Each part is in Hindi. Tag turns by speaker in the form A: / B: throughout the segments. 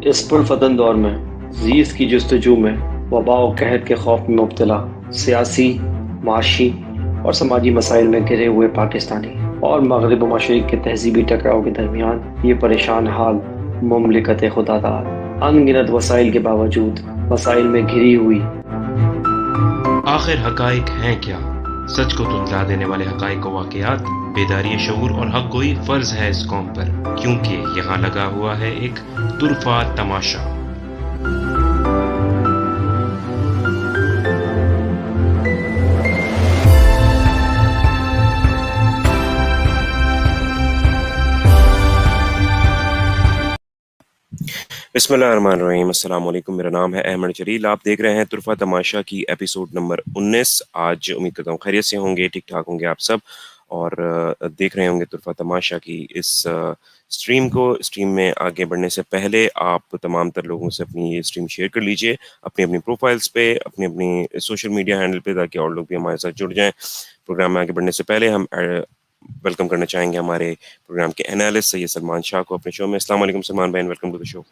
A: इस पुरफ़तन दौर में ज़ीज़ की जस्तजू में वबा व कहत के खौफ में मुब्तला सियासी, माशी और समाजी मसाइल में घिरे हुए पाकिस्तानी और मगरिब व मशरिक़ के तहज़ीबी टकराव के दरमियान ये परेशान हाल मुमलिकत खुदादाद अनगिनत वसाइल के बावजूद मसाइल में घिरी हुई।
B: आखिर हकाइक हैं क्या? सच को धुंधला देने वाले हकाइक व वाक़यात, बेदारी शऊर और हक़ गोई फ़र्ज़ है इस कौम पर, क्योंकि यहाँ लगा हुआ है एक तुरफ़ा तमाशा। बिस्मिल्लाहिर्रहमानिर्रहीम, अस्सलाम वालेकुम। मेरा नाम है अहमद जलील। आप देख रहे हैं तुरफ़ा तमाशा की एपिसोड नंबर 19। आज उम्मीद करता हूँ खैरियत से होंगे, ठीक-ठाक होंगे आप सब और देख रहे होंगे तुरफ़ा तमाशा की इस स्ट्रीम को। स्ट्रीम में आगे बढ़ने से पहले आप तमाम तर लोगों से अपनी ये स्ट्रीम शेयर कर लीजिए अपनी-अपनी प्रोफ़ाइल्स पे, अपनी-अपनी सोशल मीडिया हैंडल पे, ताकि और लोग भी हमारे साथ जुड़ जाएँ। प्रोग्राम में आगे बढ़ने से पहले हम वेलकम करना चाहेंगे हमारे प्रोग्राम के एनालिस्ट सैयद सलमान शाह को अपने शो में। अस्सलाम वालेकुम सलमान भाई, वेलकम टू द शो।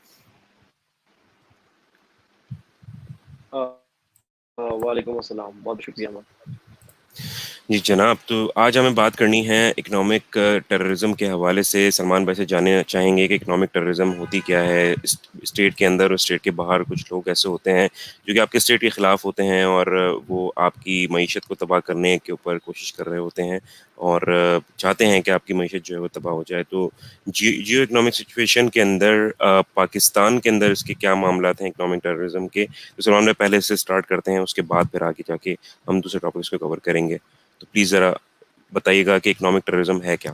A: वालेकुम अस्सलाम, बहुत शुक्रिया मैम।
B: जी जनाब, तो आज हमें बात करनी है इकोनॉमिक टेररिज्म के हवाले से। सलमान भाई से जानना चाहेंगे कि इकोनॉमिक टेररिज्म होती क्या है? स्टेट के अंदर और स्टेट के बाहर कुछ लोग ऐसे होते हैं जो कि आपके स्टेट के ख़िलाफ़ होते हैं और वो आपकी मईशत को तबाह करने के ऊपर कोशिश कर रहे होते हैं और चाहते हैं कि आपकी मईशत जो है वो तबाह हो जाए। तो जियो इकोनॉमिक सिचुएशन के अंदर पाकिस्तान के अंदर इसके क्या मामलात हैं इकोनॉमिक टेररिज्म के? तो सलमान भाई पहले से स्टार्ट करते हैं, उसके बाद फिर आगे जाके हम दूसरे टॉपिक्स को कवर करेंगे। तो प्लीज़ ज़रा बताइएगा कि इकोनॉमिक टेररिज्म है क्या?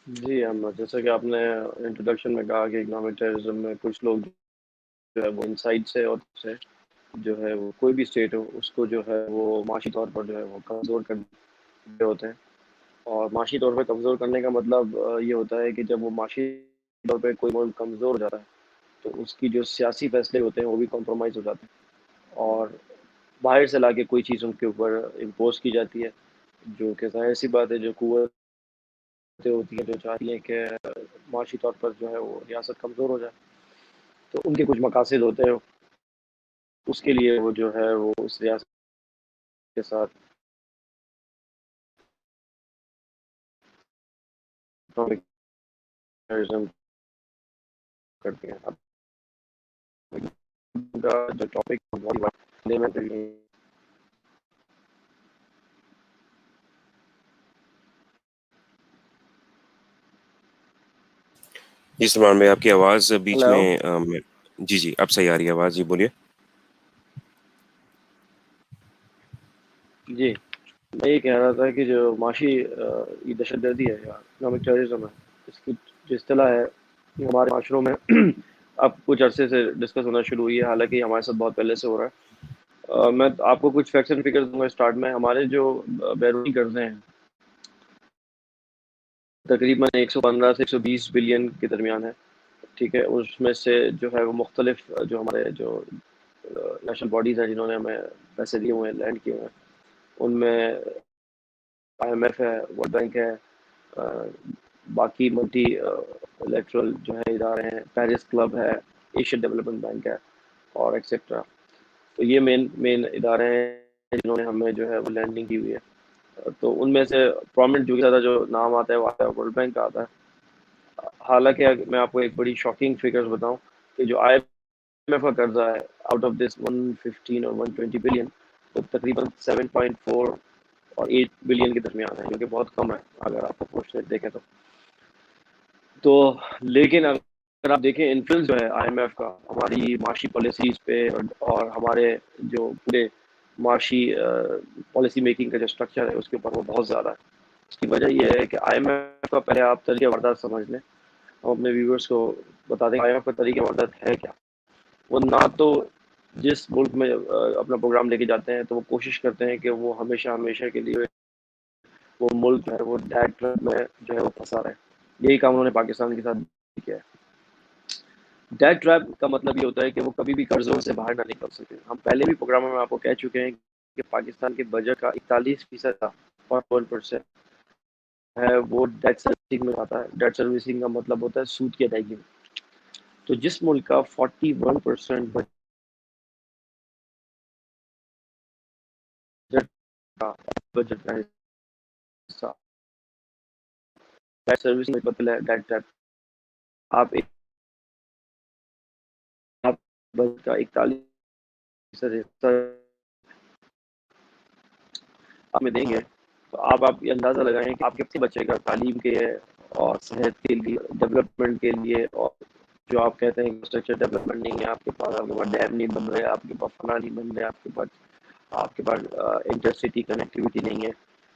A: जी अहमद, जैसा कि आपने इंट्रोडक्शन में कहा कि इकोनॉमिक टेररिज्म में कुछ लोग जो है वो इनसाइड से और से जो है वो कोई भी स्टेट हो उसको जो है वो माशी तौर पर जो है वो कमज़ोर कर रहे होते हैं। और माशी तौर पे कमज़ोर करने का मतलब ये होता है कि जब वो माशी तौर पे कोई मुल्क कमज़ोर हो जाता है तो उसकी जो सियासी फैसले होते हैं वो भी कॉम्प्रोमाइज़ हो जाते हैं और बाहर से लाके कोई चीज़ उनके ऊपर इम्पोज़ की जाती है, जो कि ज़ाहिर-सी बात है, जो कुव्वतें होती हैं जो चाहती हैं कि माशी तौर पर जो है वो रियासत कमज़ोर हो जाए, तो उनके कुछ मकासद होते हैं, उसके लिए वो जो है वो उस रियासत के साथ इकोनॉमिक टेररिज्म करते हैं। अब उनका जो टॉपिक
B: जी सलमान भाई, आपकी आवाज़ बीच
A: हेलो।
B: में जी, जी, अब सही आ रही है आवाज़। जी, बोलिए।
A: जी, मैं ये कह रहा था कि जो माशी ये दहशतगर्दी है या इकोनॉमिक टेररिज्म है, इसकी जो इस्तिलाह है, ये हमारे माशरों में अब कुछ अरसे से डिस्कस होना शुरू हुई है, हालाँकि हमारे साथ बहुत पहले से हो रहा है। मैं आपको कुछ फैक्ट्स एंड फिगर्स दूँगा स्टार्ट में। हमारे जो बैरूनी कर्ज़े हैं, तकरीबन 115 से 120 बिलियन के दरमियान है, ठीक है? उसमें से जो है वो मुख्तलिफ जो हमारे जो नेशनल बॉडीज़ हैं जिन्होंने हमें पैसे दिए हुए हैं, लैंड किए हुए हैं, उनमें आईएमएफ है, वर्ल्ड बैंक है, अ, बाकी मल्टी इलेक्ट्रल जो है इदारे हैं, पेरिस क्लब है, एशियन डेवलपमेंट बैंक है और एक्सेट्रा। तो ये मेन मेन इदारे हैं जिन्होंने हमें जो है वो लैंडिंग की हुई है। तो उनमें से प्रोमिनेंट जो ज़्यादा जो नाम आता है वो आता है वर्ल्ड बैंक का आता है। हालाँकि मैं आपको एक बड़ी शॉकिंग फिगर्स बताऊँ कि जो आईएमएफ का कर्ज़ा है, आउट ऑफ दिस 115 और 120 बिलियन, तो तकरीबन 7.4 और 8 बिलियन के दरमियान है, जो कि बहुत कम है अगर आप प्रोपोर्शनेट देखें तो। तो लेकिन अगर आप देखें इन्फ्लुएंस जो है आईएमएफ का हमारी माशी पॉलिसीज़ पे और हमारे जो पूरे माशी पॉलिसी मेकिंग का जो स्ट्रक्चर है उसके ऊपर वो बहुत ज़्यादा है। उसकी वजह ये है कि आईएमएफ का पहले आप तरीक़े वारदात समझ लें। हम अपने व्यूअर्स को बता दें आईएमएफ का तरीक़े वारदात है क्या? वो ना तो जिस मुल्क में अपना प्रोग्राम लेके जाते हैं तो वो कोशिश करते हैं कि वो हमेशा-हमेशा के लिए वो मुल्क जो है वो डेट ट्रैप में जो है वो फँसा रहे। यही काम उन्होंने पाकिस्तान के साथ किया है। डेट ट्रैप का मतलब ये होता है कि वो कभी भी कर्ज़ों से बाहर ना निकल सके। हम पहले भी प्रोग्रामों में आपको कह चुके हैं कि पाकिस्तान के बजट का 41% था, 41% है वो डेट सर्विसिंग में आता है। डेट सर्विसिंग का मतलब होता है सूद की अदायगी में। तो जिस मुल्क का 41% बजट का बजट का हिस्सा डेट सर्विसिंग में बदल है, डेट डेट आप एक आप बजट का 41% हिस्सा आप में देंगे, तो आप ये अंदाज़ा लगाएं कि आपके बच्चे का तालीम के और सेहत के लिए, डेवलपमेंट के लिए, और जो आप कहते हैं इंफ्रास्ट्रक्चर डेवलपमेंट नहीं है आपके पास डैम नहीं बन रहे, आपके पास फला नहीं बन रहे, आपके पास इंटरसिटी कनेक्टिविटी नहीं है,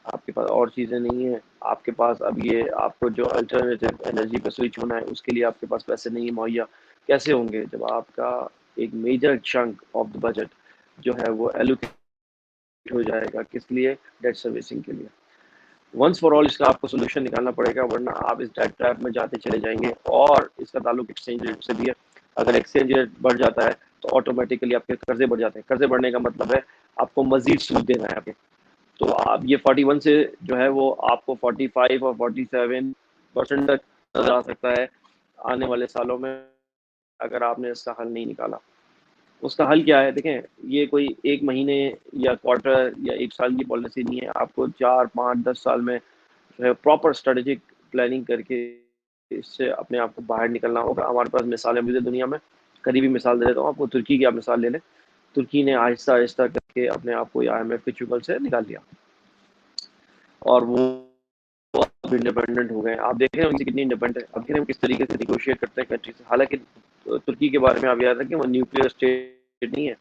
A: आपके पास और चीज़ें नहीं है, आपके पास अब ये आपको जो अल्टरनेटिव एनर्जी पे स्विच होना है उसके लिए आपके पास पैसे नहीं मुहैया कैसे होंगे, जब आपका एक major chunk of the budget जो है वो एलोकेट हो जाएगा किस लिए, डेट सर्विसिंग के लिए। वंस फॉर ऑल इसका आपको सोल्यूशन निकालना पड़ेगा, वरना आप इस डेट ट्रैप में जाते चले जाएंगे। और इसका ताल्लुक एक्सचेंज रेट से भी है। अगर एक्सचेंज रेट बढ़ जाता है तो ऑटोमेटिकली आपके कर्जे बढ़ जाते हैं। कर्जे बढ़ने का मतलब है आपको मजीद सूद देना है आपके। तो आप ये 41 से जो है वो आपको 45 और 47% तक नजर आ सकता है आने वाले सालों में, अगर आपने इसका हल नहीं निकाला। उसका हल क्या है देखें, ये कोई एक महीने या क्वार्टर या एक साल की पॉलिसी नहीं है। आपको 4 5 10 साल में जो है प्रॉपर स्ट्रेटेजिक प्लानिंग करके इससे अपने आप को बाहर निकलना होगा। हमारे पास मिसालें भी दुनिया में, करीबी मिसाल दे देता हूँ आपको, तुर्की की आप मिसाल ले लें। तुर्की ने आहिस्ता आहिस्ता करके अपने आप को IMF के चुगल से निकाल लिया और वो अब इंडिपेंडेंट हो गए। आप देख रहे हैं उनसे कितनी इंडिपेंडेंट है। अब देख रहे हैं किस तरीके से निगोशिएट करते हैं कंट्री से। हालांकि तुर्की के बारे में आप याद रखें वो न्यूक्लियर स्टेट नहीं है,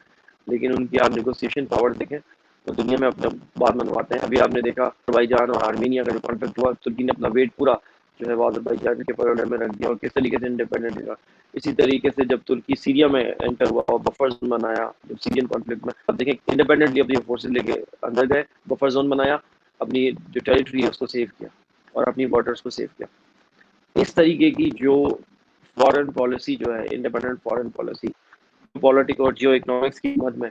A: लेकिन उनकी आप निगोसिएशन पावर देखें तो दुनिया में अपना बात मनवाते हैं। अभी आपने देखा अजरबैजान और आर्मीनिया का जो कॉन्फ्लिक्ट हुआ, तुर्की ने अपना वेट पूरा जो है वो अजरबैजान के बॉर्डर में रख दिया और किस तरीके से इंडिपेंडेंट हुआ। इसी तरीके से जब तुर्की सीरिया में एंटर हुआ और बफर जोन बनाया, जब सीरियन कॉन्फ्लिक्ट में, अब देखें इंडिपेंडेंटली अपनी फोर्सेज लेके अंदर गए, बफर जोन बनाया, अपनी जो टेरिटरी है उसको सेव किया और अपनी बॉर्डर्स को सेव किया। इस तरीके की जो फॉरेन पॉलिसी जो है, इंडिपेंडेंट फॉरेन पॉलिसी, पॉलिटिक और जियो इकोनॉमिक्स की मद में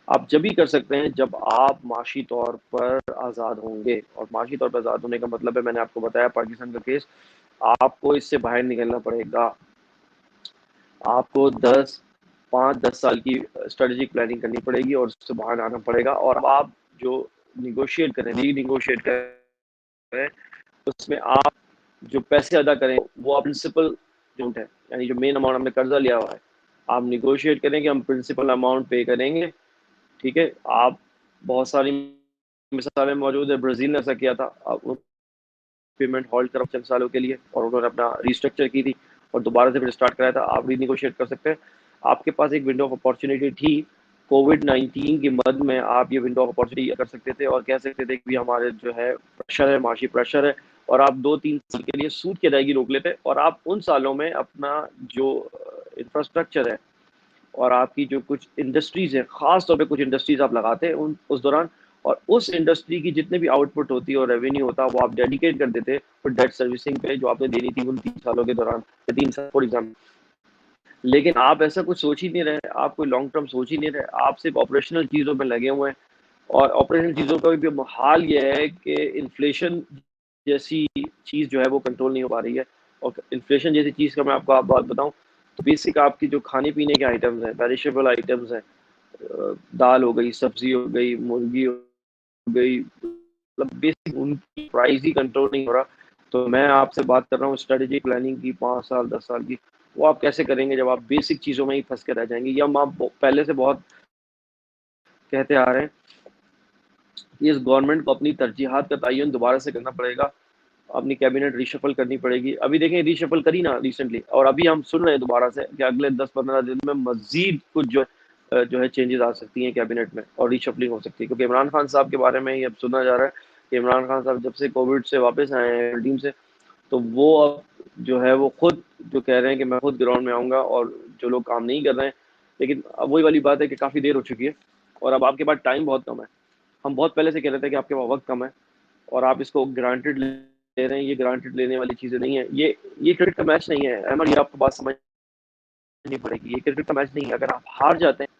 A: आप जब भी कर सकते हैं जब आप माशी तौर पर आज़ाद होंगे। और माशी तौर पर आज़ाद होने का मतलब है, मैंने आपको बताया पाकिस्तान का केस, आपको इससे बाहर निकलना पड़ेगा। आपको 5 10 साल की स्ट्रेटेजिक प्लानिंग करनी पड़ेगी और उससे बाहर आना पड़ेगा। और अब आप जो निगोशिएट करें, रीनिगोशिएट करें, उसमें आप जो पैसे अदा करें वो आप प्रिंसिपल जो है, यानी जो मेन अमाउंट हमने कर्जा लिया हुआ है, आप निगोशिएट करें कि हम प्रिंसिपल अमाउंट पे करेंगे। ठीक है, आप बहुत सारी मिसालें मौजूद है। ब्राज़ील ने ऐसा किया था, अब पेमेंट हॉल्ट करा चंद सालों के लिए और उन्होंने अपना रिस्ट्रक्चर की थी और दोबारा से फिर स्टार्ट कराया था। आप रीनिगोशिएट कर सकते हैं। आपके पास एक विंडो ऑफ अपॉर्चुनिटी थी कोविड-19 की मद में, आप ये विंडो ऑफ अपॉर्चुनिटी कर सकते थे और कह सकते थे कि हमारे जो है प्रेशर है, माशी प्रेशर है, और आप 2 3 साल के लिए सूद की अदायगी रोक लेते और आप उन सालों में अपना जो इंफ्रास्ट्रक्चर है और आपकी जो कुछ इंडस्ट्रीज है, खास तौर पे कुछ इंडस्ट्रीज आप लगाते हैं उस दौरान, और उस इंडस्ट्री की जितने भी आउटपुट होती है और रेवेन्यू होता है वो आप डेडिकेट कर देते फिर डेट सर्विसिंग पे जो आपने देनी थी उन 3 सालों के दौरान, या 3 साल फॉर एग्जाम्पल। लेकिन आप ऐसा कुछ सोच ही नहीं रहे, आप कोई लॉन्ग टर्म सोच ही नहीं रहे, आप सिर्फ ऑपरेशनल चीज़ों में लगे हुए हैं। और ऑपरेशनल चीज़ों का भी हाल ये है कि इन्फ्लेशन जैसी चीज़ जो है वो कंट्रोल नहीं हो पा रही है। और इन्फ्लेशन जैसी चीज़ का मैं आपको आप बात बताऊं तो बेसिक आपकी जो खाने पीने के आइटम्स हैं, पेरिशेबल आइटम्स हैं, दाल हो गई, सब्जी हो गई, मुर्गी हो गई, मतलब बेसिक उनकी प्राइस ही कंट्रोल नहीं हो रहा। तो मैं आपसे बात कर रहा हूँ स्ट्रेटेजिक प्लानिंग की, 5 साल 10 साल की। वो आप कैसे करेंगे जब आप बेसिक चीज़ों में ही फंस के रह जाएंगे। या हम आप पहले से बहुत कहते आ रहे हैं, इस गवर्नमेंट को अपनी तरजीहात का तयन दोबारा से करना पड़ेगा, अपनी कैबिनेट रीशफल करनी पड़ेगी। अभी देखें रीशफल करी ना रिसेंटली, और अभी हम सुन रहे हैं दोबारा से कि अगले 10 15 दिन में मजीद कुछ जो है चेंजेस आ सकती हैं कैबिनेट में और रीशफलिंग हो सकती है। क्योंकि इमरान खान साहब के बारे में ही अब सुना जा रहा है कि इमरान खान साहब जब से कोविड से वापस आए हैं टीम से, तो वो अब जो है वो खुद जो कह रहे हैं कि मैं खुद ग्राउंड में आऊँगा और जो लोग काम नहीं कर रहे हैं। लेकिन अब वही वाली बात है कि काफ़ी देर हो चुकी है और अब आपके पास टाइम बहुत कम है। हम बहुत पहले से कह रहे थे कि आपके पास वक्त कम है और आप इसको ग्रांटेड ले रहे हैं। ये ग्रांटेड लेने वाली चीज़ें नहीं है। ये क्रिकेट का मैच नहीं है अहमद, ये आपको बात समझनी पड़ेगी। ये क्रिकेट का मैच नहीं है। अगर आप हार जाते हैं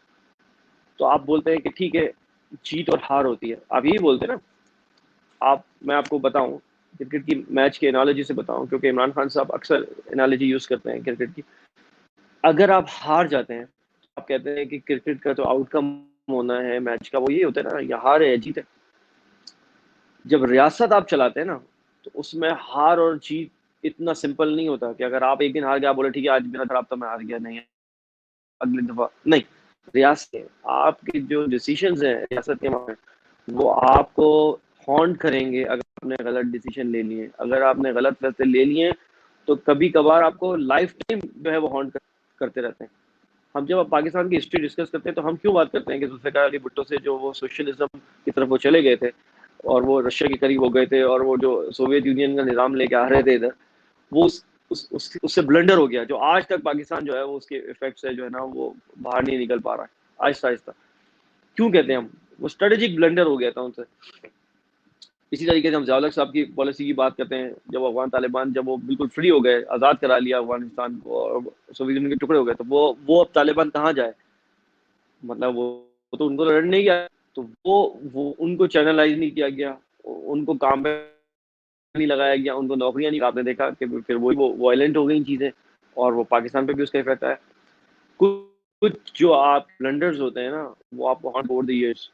A: तो आप बोलते हैं कि ठीक है, जीत और हार होती है, आप यही बोलते हैं ना। आप मैं आपको बताऊं, क्रिकेट की मैच की एनालॉजी से बताऊं, क्योंकि इमरान खान साहब अक्सर एनालॉजी यूज करते हैं क्रिकेट की। अगर आप हार जाते हैं, आप कहते हैं कि क्रिकेट का जो आउटकम होना है मैच का वो ये होता है ना, या हार है या जीत है। जब रियासत आप चलाते हैं ना, तो उसमें हार और जीत इतना सिंपल नहीं होता कि अगर आप एक दिन हार गए, आप बोले ठीक है आज मेरा खराब था मैं हार गया, नहीं अगली दफा नहीं। रियासत आपके जो डिसीजंस हैं रियासत के मामले में, वो आपको हॉन्ट करेंगे अगर आपने गलत डिसीजन ले लिए। अगर आपने गलत फैसले ले लिए तो कभी कभार आपको लाइफ टाइम जो है वो हॉन्ट करते रहते हैं। हम जब पाकिस्तान की हिस्ट्री डिस्कस करते हैं तो हम क्यों बात करते हैं कि जुल्फ़िकार अली भुट्टो से जो वो सोशलिज्म की तरफ वो चले गए थे और वो रशिया के करीब हो गए थे, और वो जो सोवियत यूनियन का निज़ाम लेके आ रहे थे इधर, वो उससे ब्लंडर हो गया, जो आज तक पाकिस्तान जो है वो उसके इफेक्ट से जो है ना वो बाहर नहीं निकल पा रहा है आहिस्ता आहिस्ता। क्यों कहते हैं हम, वो स्ट्रेटेजिक ब्लंडर हो गया था उनसे। इसी तरीके से हम ज़िया साहब की पॉलिसी की बात करते हैं, जब अफगान तालिबान जब वो बिल्कुल फ्री हो गए, आज़ाद करा लिया अफगानिस्तान को और सोवियत यूनियन के टुकड़े हो गए, तो वो अब तालिबान कहाँ जाए, मतलब वो तो उनको लड़ने नहीं गया, तो वो उनको चैनलाइज नहीं किया गया, उनको काम पे नहीं लगाया गया, उनको नौकरियां नहीं। आपने देखा कि फिर वही वो वायलेंट हो गई चीज़ें, और वो पाकिस्तान पे भी उसका इफेक्ट आया। कुछ कुछ जो आप ब्लंडर्स होते हैं ना, वो आपको हॉन्ट ओवर द इयर्स।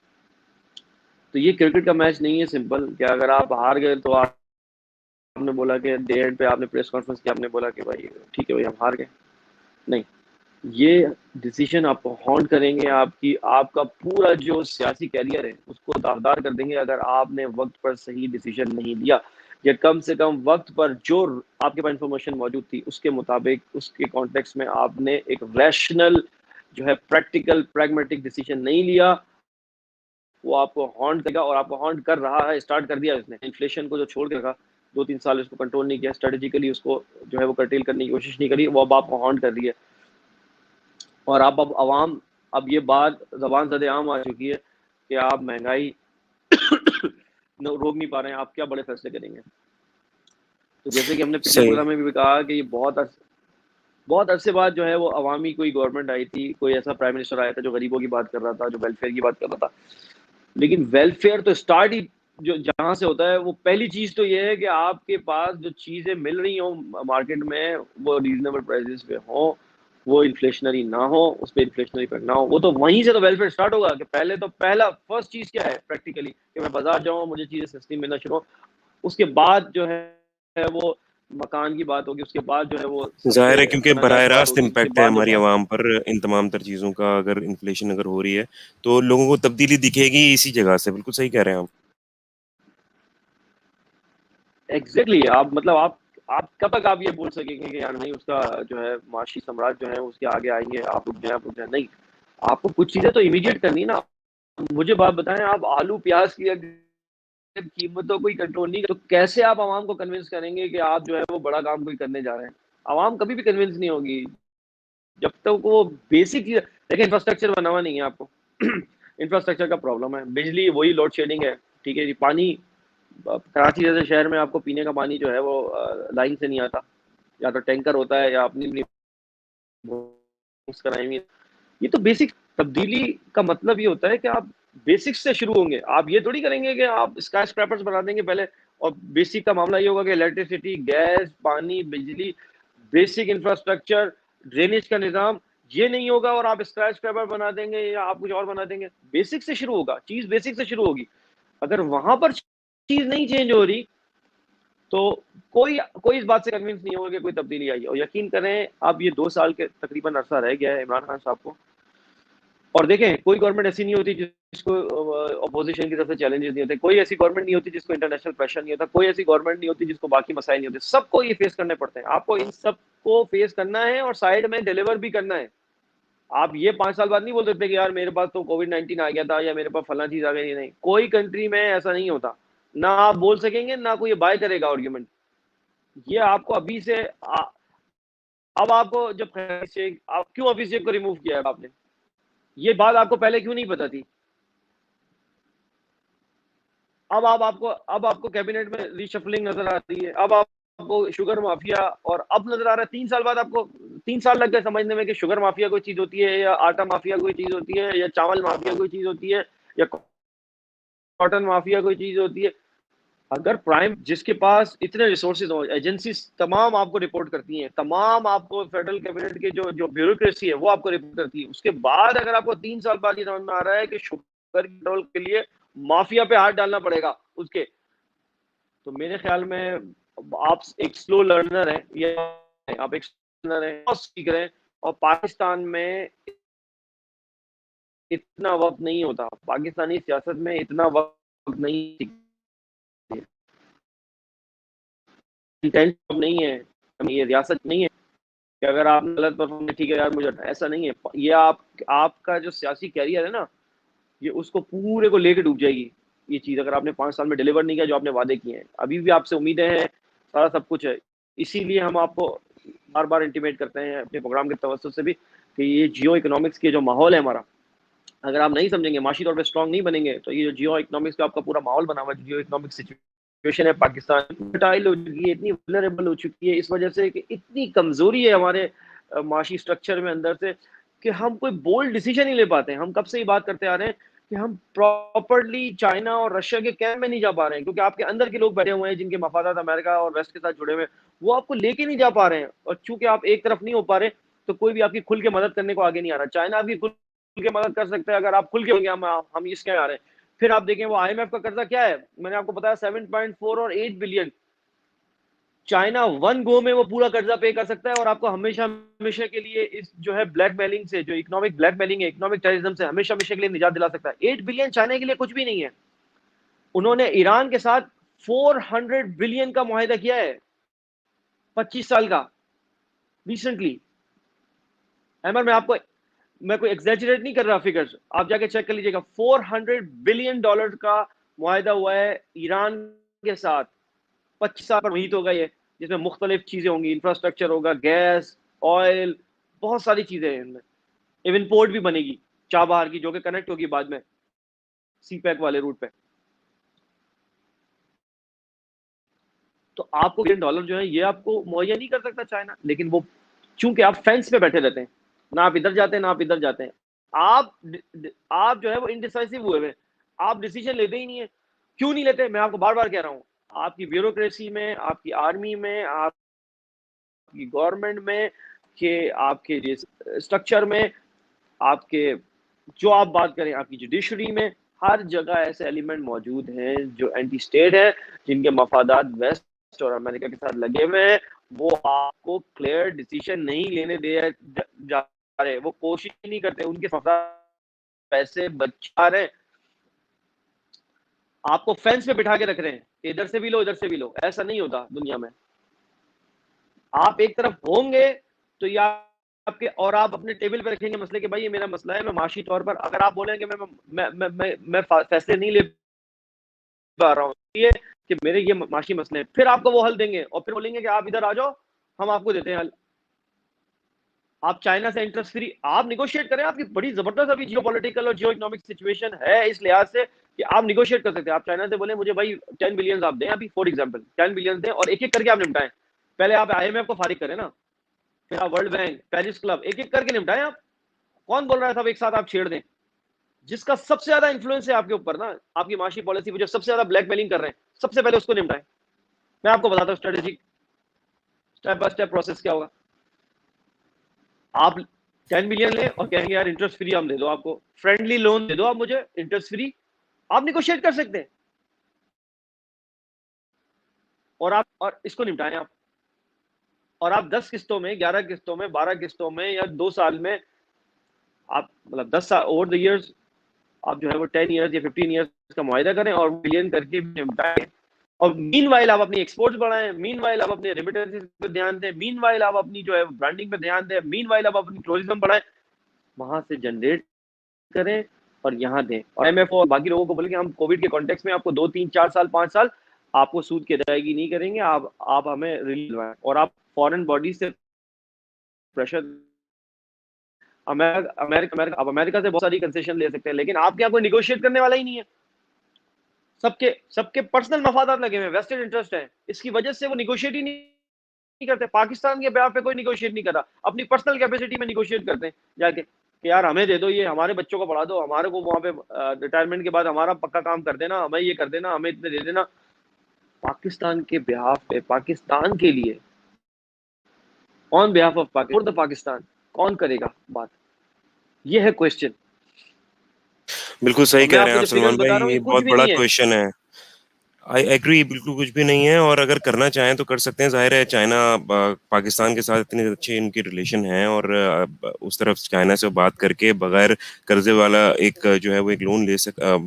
A: तो ये क्रिकेट का मैच नहीं है सिंपल कि अगर आप हार गए तो आपने बोला कि डे एंड पे आपने प्रेस कॉन्फ्रेंस किया, आपने बोला कि भाई ठीक है भाई हम हार गए। नहीं, ये डिसीजन आपको हॉन्ट करेंगे, आपकी आपका पूरा जो सियासी कैरियर है उसको दागदार कर देंगे अगर आपने वक्त पर सही डिसीजन नहीं लिया, या कम से कम वक्त पर जो आपके पास इंफॉर्मेशन मौजूद थी उसके मुताबिक उसके कॉन्टेक्स्ट में आपने एक रैशनल जो है प्रैक्टिकल प्रैग्मेटिक डिसीजन नहीं लिया। वो आपको हॉन्ट करेगा, और आपको हॉन्ट कर रहा है, स्टार्ट कर दिया उसने। इन्फ्लेशन को जो छोड़ के रखा 2-3 साल, उसको कंट्रोल नहीं किया, स्ट्रेटेजिकली उसको जो है वो कर्टेल करने की कोशिश नहीं करी, वो अब आपको हॉन्ट कर रही है। और आप अब आवाम, अब ये बात जबान ज़द आम आ चुकी है कि आप महंगाई रोक नहीं पा रहे हैं, आप क्या बड़े फैसले करेंगे। तो जैसे कि हमने पिछले
B: सही।
A: प्रोग्राम में भी कहा कि ये बहुत अरसे बाद जो है वो अवामी कोई गवर्नमेंट आई थी, कोई ऐसा प्राइम मिनिस्टर आया था जो गरीबों की बात कर रहा था, जो वेलफेयर की बात कर रहा था। लेकिन वेलफेयर तो स्टार्ट ही जो जहां से होता है, वो पहली चीज तो ये है कि आपके पास जो चीजें मिल रही हो मार्केट में वो रीजनेबल प्राइसेस पे हो, वो इन्फ्लेशनरी ना हो, उस पर इन्फ्लेशनरी इफेक्ट ना हो। वो तो वहीं से तो वेलफेयर स्टार्ट होगा कि पहले तो पहला फर्स्ट चीज क्या है प्रैक्टिकली, कि मैं बाजार जाऊँ मुझे चीजें सस्ती मिलना शुरू हो। उसके बाद जो है वो मकान की बात होगी, उसके बाद जो है वो सस्ते
B: ज़ाहिर है क्योंकि
A: खाना
B: बराह
A: की बात
B: रास्त
A: होगी, उसके
B: इम्पैक्ट है
A: बाद जो
B: हमारी आवाम पर इन तमाम तर चीज़ों का। अगर इन्फ्लेशन अगर हो रही है तो लोगों को तब्दीली दिखेगी इसी जगह से। बिल्कुल सही कह रहे हैं आप।
A: एग्जैक्टली आप मतलब आप कब तक आप ये बोल सकेंगे कि यार नहीं उसका जो है माशी सम्राट जो है उसके आगे आएंगे, आप रुक जाए नहीं। आपको कुछ चीजें तो इमीडिएट करनी है ना। मुझे बात बताएं, आप आलू प्याज की अगर कीमतों को ही कंट्रोल नहीं, तो कैसे आप आवाम को कन्विंस करेंगे कि आप जो है वो बड़ा काम कोई करने जा रहे हैं। आवाम कभी भी कन्विंस नहीं होगी जब तक वो बेसिक चीज। देखिए इंफ्रास्ट्रक्चर बना हुआ नहीं है आपको इंफ्रास्ट्रक्चर का प्रॉब्लम है, बिजली वही लोड शेडिंग है, ठीक है जी। पानी, कराची जैसे शहर में आपको पीने का पानी जो है वो लाइन से नहीं आता, या तो टैंकर होता है या अपनी अपनी bookings कराई हुई है। ये तो बेसिक तब्दीली का मतलब ये होता है कि आप बेसिक्स से शुरू होंगे। आप ये थोड़ी करेंगे कि आप स्काई स्क्रैपर्स बना देंगे पहले, और बेसिक का मामला ये होगा कि इलेक्ट्रिसिटी, गैस, पानी, बिजली, बेसिक इंफ्रास्ट्रक्चर, ड्रेनेज का निज़ाम ये नहीं होगा, और आप स्काई स्क्रैपर बना देंगे या आप कुछ और बना देंगे। बेसिक से शुरू होगा, चीज़ बेसिक से शुरू होगी। अगर वहां पर चीज़ नहीं चेंज हो रही तो कोई कोई इस बात से कन्विंस नहीं होगा कि कोई तब्दीली आई है। और यकीन करें, अब ये 2 साल के तकरीबन अरसा रह गया है इमरान खान साहब को। और देखें, कोई गवर्नमेंट ऐसी नहीं होती जिसको अपोजिशन की तरफ से चैलेंजेस नहीं होते, कोई ऐसी गवर्नमेंट नहीं होती जिसको इंटरनेशनल प्रेशर नहीं होता, कोई ऐसी गवर्नमेंट नहीं होती जिसको बाकी मसाइल नहीं होते। सबको ये फेस करने पड़ते हैं, आपको इन सबको फेस करना है और साइड में डिलीवर भी करना है। आप ये 5 साल बाद नहीं बोल सकते कि यार मेरे पास तो कोविड-19 आ गया था या मेरे पास फला चीज आ गई। नहीं, कोई कंट्री में ऐसा नहीं होता। ना आप बोल सकेंगे, ना कोई बाय करेगा आर्ग्यूमेंट। ये आपको अभी से अब आपको जब आप क्यों ऑफिस चेक को रिमूव किया है आपने, ये बात आपको पहले क्यों नहीं पता थी। अब आपको कैबिनेट में रीशफलिंग नजर आ रही है, अब आपको शुगर माफिया, और अब नजर आ रहा है 3 साल बाद आपको 3 साल लग गए समझने में कि शुगर माफिया कोई चीज होती है, या आटा माफिया कोई चीज होती है, या चावल माफिया कोई चीज होती है, या कॉटन माफिया कोई चीज होती है। अगर प्राइम जिसके पास इतने रिसोर्सेज हो, एजेंसीज तमाम आपको रिपोर्ट करती हैं, तमाम आपको फेडरल कैबिनेट की जो जो ब्यूरोक्रेसी है वो आपको रिपोर्ट करती है, उसके बाद अगर आपको 3 साल बाद ये समझ में आ रहा है कि शुगर कंट्रोल के लिए माफिया पे हाथ डालना पड़ेगा उसके, तो मेरे ख्याल में आप एक स्लो लर्नर हैं या आप एक लर्नर हैं और सीख रहे हैं, और पाकिस्तान में इतना वक्त नहीं होता, पाकिस्तानी सियासत में इतना वक्त नहीं, इंटेंट नहीं है, ये रियासत नहीं है कि अगर आप गलत परफॉर्म, ठीक है यार मुझे ऐसा नहीं है, ये आपका जो सियासी कैरियर है ना, ये उसको पूरे को लेके डूब जाएगी ये चीज, अगर आपने 5 साल में डिलीवर नहीं किया जो आपने वादे किए हैं। अभी भी आपसे उम्मीदें हैं, सारा सब कुछ है, इसीलिए हम आपको बार बार इंटीमेट करते हैं अपने प्रोग्राम के तवज्जुह से भी कि ये जियो इकोनॉमिक्स के जो माहौल है हमारा, अगर आप नहीं समझेंगे, माशी तौर पे स्ट्रांग नहीं बनेंगे, तो ये जो जियो इकोनॉमिक्स का आपका पूरा माहौल बना हुआ है, जियो इकोनॉमिक सिचुएशन है पाकिस्तान फर्टाइल हो चुकी है, इतनी वल्नरेबल हो चुकी है इस वजह से कि इतनी कमजोरी है हमारे माशी स्ट्रक्चर में अंदर से कि हम कोई बोल्ड डिसीजन नहीं ले पाते हैं। हम कब से ही बात करते आ रहे हैं कि हम प्रॉपरली चाइना और रशिया के कैंप में नहीं जा पा रहे हैं, क्योंकि आपके अंदर के लोग बैठे हुए हैं जिनके मफादात अमेरिका और वेस्ट के साथ जुड़े हुए हैं, वो आपको लेके नहीं जा पा रहे हैं, और चूंकि आप एक तरफ नहीं हो पा रहे, तो कोई भी आपकी खुल के मदद करने को आगे नहीं आ रहा। चाइना आपकी खुल के मदद कर सकते हैं अगर आप खुल के होंगे, हम इसके आ रहे हैं। फिर आप देखें वो आईएमएफ का कर्जा क्या है, मैंने आपको बताया 7.4 और 8 बिलियन, चाइना वन गो में वो पूरा कर्जा पे कर सकता है, और आपको हमेशा हमेशा के लिए इस जो है ब्लैकमेलिंग से, जो इकोनॉमिक ब्लैकमेलिंग है, इकोनॉमिक टेररिज्म से हमेशा हमेशा के लिए निजात दिला सकता है। 8 बिलियन चाइना के लिए कुछ भी नहीं है। उन्होंने ईरान के साथ 400 बिलियन का मुआहिदा किया है 25 साल का रिसेंटली। अहमद मैं कोई एग्जैजरेट नहीं कर रहा, फिगर्स आप जाके चेक कर लीजिएगा। 400 बिलियन डॉलर का मुआहिदा हुआ है ईरान के साथ, 25 साल पर मुहित होगा ये, जिसमें मुख्तलिफ चीजें होंगी, इंफ्रास्ट्रक्चर होगा, गैस, ऑयल, बहुत सारी चीजें हैं इनमें। इवन पोर्ट भी बनेगी चाबहार की, जो कि कनेक्ट होगी बाद में सी पैक वाले रूट पे। तो आपको बिलियन डॉलर जो है ये आपको मुहैया नहीं कर सकता चाइना, लेकिन वो चूंकि आप फेंस पे बैठे रहते हैं, ना आप इधर जाते हैं ना आप इधर जाते हैं, आप आप जो है वो इनडिसाइसिव हुए हुए, आप डिसीजन लेते ही नहीं है। क्यों नहीं लेते, मैं आपको बार बार कह रहा हूँ, आपकी ब्यूरोक्रेसी में, आपकी आर्मी में, आपकी गवर्नमेंट में, के आपके जिस स्ट्रक्चर में, आपके जो आप बात करें आपकी जुडिशरी में, हर जगह ऐसे एलिमेंट मौजूद हैं जो एंटी स्टेट है, जिनके मफादात वेस्ट और अमेरिका के साथ लगे हुए हैं। वो आपको क्लियर डिसीजन नहीं लेने दे जा रहे, वो कोशिश ही नहीं करते, उनके पैसे बचा रहे, आपको फेंस पे बिठा के रख रहे हैं, इधर से भी लो इधर से भी लो। ऐसा नहीं होता दुनिया में, आप एक तरफ होंगे तो या आपके, और आप अपने टेबल पे रखेंगे मसले के, भाई ये मेरा मसला है, मैं माशी तौर पर, अगर आप बोलेंगे मैं फैसले नहीं ले पा रहा हूँ ये कि मेरे ये माशी मसले हैं, फिर आपको वो हल देंगे और फिर बोलेंगे कि आप इधर आ जाओ, हम आपको देते हैं हल। आप चाइना से इंटरेस्ट फ्री आप निगोशिएट करें, आपकी बड़ी जबरदस्त अभी जियो पॉलिटिकल और जियो इकोनॉमिक सिचुएशन है इस लिहाज से कि आप निगोशिएट कर सकते हैं। आप चाइना से बोले मुझे भाई 10 बिलियन आप दें, अभी फॉर एग्जाम्पल 10 बिलियन दें, और एक एक करके आप निपटाएं। पहले आप आईएमएफ को फारिग करें ना, फिर आप वर्ल्ड बैंक, पेरिस क्लब, एक एक करके निपटाएं आप। कौन बोल रहा है सब एक साथ आप छेड़ दें? जिसका सबसे ज्यादा इंफ्लुएंस है आपके ऊपर ना, आपकी माशी पॉलिसी में जो सबसे ज्यादा ब्लैकमेलिंग कर रहे हैं, सबसे पहले उसको निपटाएं। मैं आपको बताता हूँ strategic step by step process क्या होगा। आप 10 बिलियन ले और कहेंगे यार इंटरेस्ट फ्री हम दे दो, आपको फ्रेंडली लोन दे दो आप मुझे इंटरेस्ट फ्री, आप निगोशिएट कर सकते हैं, और इसको निपटाएं आप। और आप 10 किस्तों में, 11 किस्तों में, 12 किस्तों में, या 2 साल में, आप मतलब 10 साल ओवर द इयर्स, आप जो है वो 10 इयर्स या 15 इयर्स का मुआहिदा करें और बिलियन करके निपटाएं। और मीनवाइल आप अपनी एक्सपोर्ट्स बढ़ाएं, मीनवाइल आप अपने रेमिटेंसेस पे ध्यान दें, मीनवाइल आप अपनी जो है ब्रांडिंग पे ध्यान दें, मीनवाइल आप अपनी टूरिज्म बढ़ाएं, वहां से जनरेट करें और यहाँ दें। और आईएमएफ और बाकी लोगों को बोले कि हम कोविड के कॉन्टेक्स्ट में आपको 2 3 4 साल 5 साल आपको सूद की अदायगी नहीं करेंगे, आप हमें रिलीज दिलवाएं, और आप फॉरेन बॉडी से प्रेशर, अमेरिका से बहुत सारी कंसेशन ले सकते हैं, लेकिन आपके यहाँ कोई निगोशिएट करने वाला ही नहीं है। सबके सबके पर्सनल मफादात लगे हुए, वेस्टेड इंटरेस्ट है, इसकी वजह से वो निगोशिएट ही नहीं करते। पाकिस्तान के ब्याह पे कोई निगोशिएट नहीं कर रहा, अपनी पर्सनल कैपेसिटी में निगोशिएट करते हैं जाके कि यार हमें दे दो, ये हमारे बच्चों को पढ़ा दो, हमारे को वहां पे रिटायरमेंट के बाद हमारा पक्का काम कर देना, हमें ये कर देना, हमें इतने दे देना। पाकिस्तान के बिहाफ पे, पाकिस्तान के लिए, on behalf of Pakistan, for the Pakistan, कौन करेगा बात? ये है क्वेश्चन।
B: बिल्कुल सही
A: और मैं
B: कह रहे हैं
A: आपको
B: आप
A: जो फिगर्स
B: सलमान भाई,
A: बता रहा हूँ ये
B: ये
A: कुछ
B: बहुत
A: भी
B: बड़ा
A: नहीं है।
B: क्वेश्चन है। आई एग्री, बिल्कुल कुछ भी नहीं है, और अगर करना चाहें तो कर सकते हैं। जाहिर है चाइना पाकिस्तान के साथ इतने अच्छे इनके रिलेशन हैं, और उस तरफ चाइना से बात करके बगैर कर्जे वाला एक जो है वो एक लोन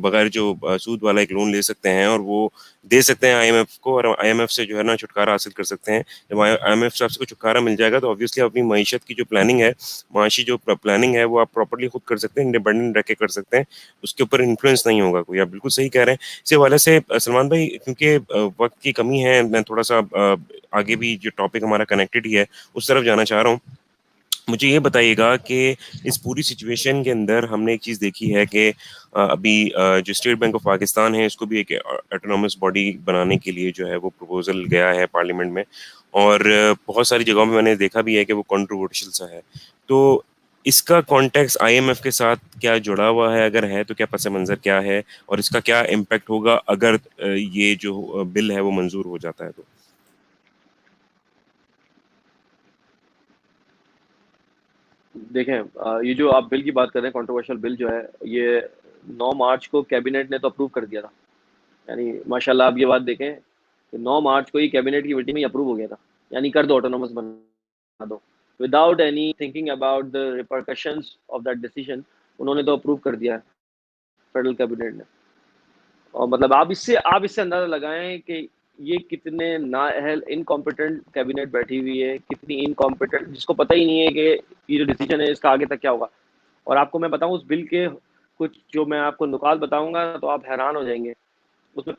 B: बगैर जो सूद वाला एक लोन ले सकते हैं, और वो दे सकते हैं आईएमएफ को, और आईएमएफ से जो है ना छुटकारा हासिल कर सकते हैं। जब आईएमएफ से आपको छुटकारा मिल जाएगा तो ऑब्वियसली अपनी मईशत की जो प्लानिंग है, माशी जो प्लानिंग है, वो आप प्रॉपर्ली खुद कर सकते हैं, इंडिपेंडेंट रह के कर सकते हैं। उसके ऊपर इन्फ्लुएंस नहीं होगा कोई। आप बिल्कुल सही कह रहे हैं। इसी हवाले से सलमान भाई, क्योंकि वक्त की कमी है, मैं थोड़ा सा आगे भी जो टॉपिक हमारा कनेक्टेड ही है उस तरफ जाना चाह रहा हूँ। मुझे ये बताइएगा कि इस पूरी सिचुएशन के अंदर हमने एक चीज़ देखी है कि अभी जो स्टेट बैंक ऑफ पाकिस्तान है, इसको भी एक ऑटोनॉमस बॉडी बनाने के लिए जो है वो प्रपोजल गया है पार्लियामेंट में, और बहुत सारी जगहों में मैंने देखा भी है कि वो कंट्रोवर्शियल सा है। तो इसका कॉन्टेक्स्ट आईएमएफ के साथ क्या जुड़ा हुआ है, अगर है तो क्या पस मंज़र क्या है, और इसका क्या इम्पैक्ट होगा अगर ये जो बिल है वो मंजूर हो जाता है तो?
A: देखें, ये जो आप बिल की बात कर रहे हैं, कंट्रोवर्शियल बिल जो है, ये 9 मार्च को कैबिनेट ने तो अप्रूव कर दिया था। यानी माशाल्लाह आप ये बात देखें कि 9 मार्च को ही कैबिनेट की मीटिंग में अप्रूव हो गया था। यानी कर दो, ऑटोनॉमस बना दो, without any thinking about the repercussions of that decision. उन्होंने तो अप्रूव कर दिया है फेडरल कैबिनेट ने। और मतलब आप इससे अंदाजा लगाएं कि ये कितने नाअहल, इनकॉम्पिटेंट कैबिनेट बैठी हुई है, कितनी इनकॉम्पिटेंट, जिसको पता ही नहीं है कि ये जो डिसीजन है इसका आगे तक क्या होगा। और आपको मैं बताऊं, उस बिल के कुछ जो मैं आपको नुकात बताऊंगा तो आप हैरान हो जाएंगे। उसमें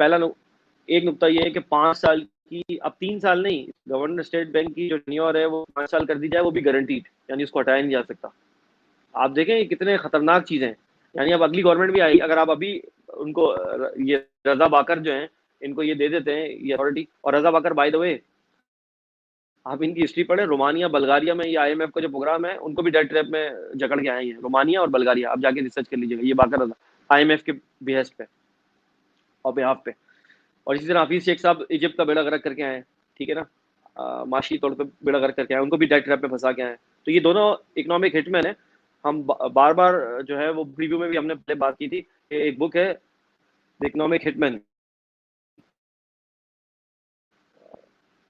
A: एक नुकता ये है कि 5 साल की, अब 3 साल नहीं, गवर्नर स्टेट बैंक की जो टेन्योर है वो 5 साल कर दी जाए, वो भी गारंटीड, यानी उसको हटाया नहीं जा सकता। आप देखें ये कितने खतरनाक चीजें हैं। यानी अब अगली गवर्नमेंट भी आई, अगर आप अभी उनको ये रजा बाकर जो हैं, इनको ये दे देते हैं ये अथॉरिटी। और रजा बाकर बाय द वे, आप इनकी हिस्ट्री पढ़े, रोमानिया बल्गारिया में ये आईएमएफ का जो प्रोग्राम है उनको भी डेट ट्रैप में जकड़ के आए हैं, रोमानिया और बल्गारिया। आप जाके रिसर्च कर लीजिएगा, ये बाकर रजा आईएमएफ के बेहस पे और बेहाफ पे। और इसी तरह हफीज शेख साहब इजिप्ट का बेड़ा गर्क करके आए हैं, ठीक है ना, माशी तौर पे बेड़ा गर्क करके आए, उनको भी डेट ट्रैप में फंसा के आए हैं। तो ये दोनों इकोनॉमिक हिटमैन है। हम बार बार जो है वो प्रीव्यू में भी हमने पहले बात की थी कि एक बुक है द इकोनॉमिक हिटमैन,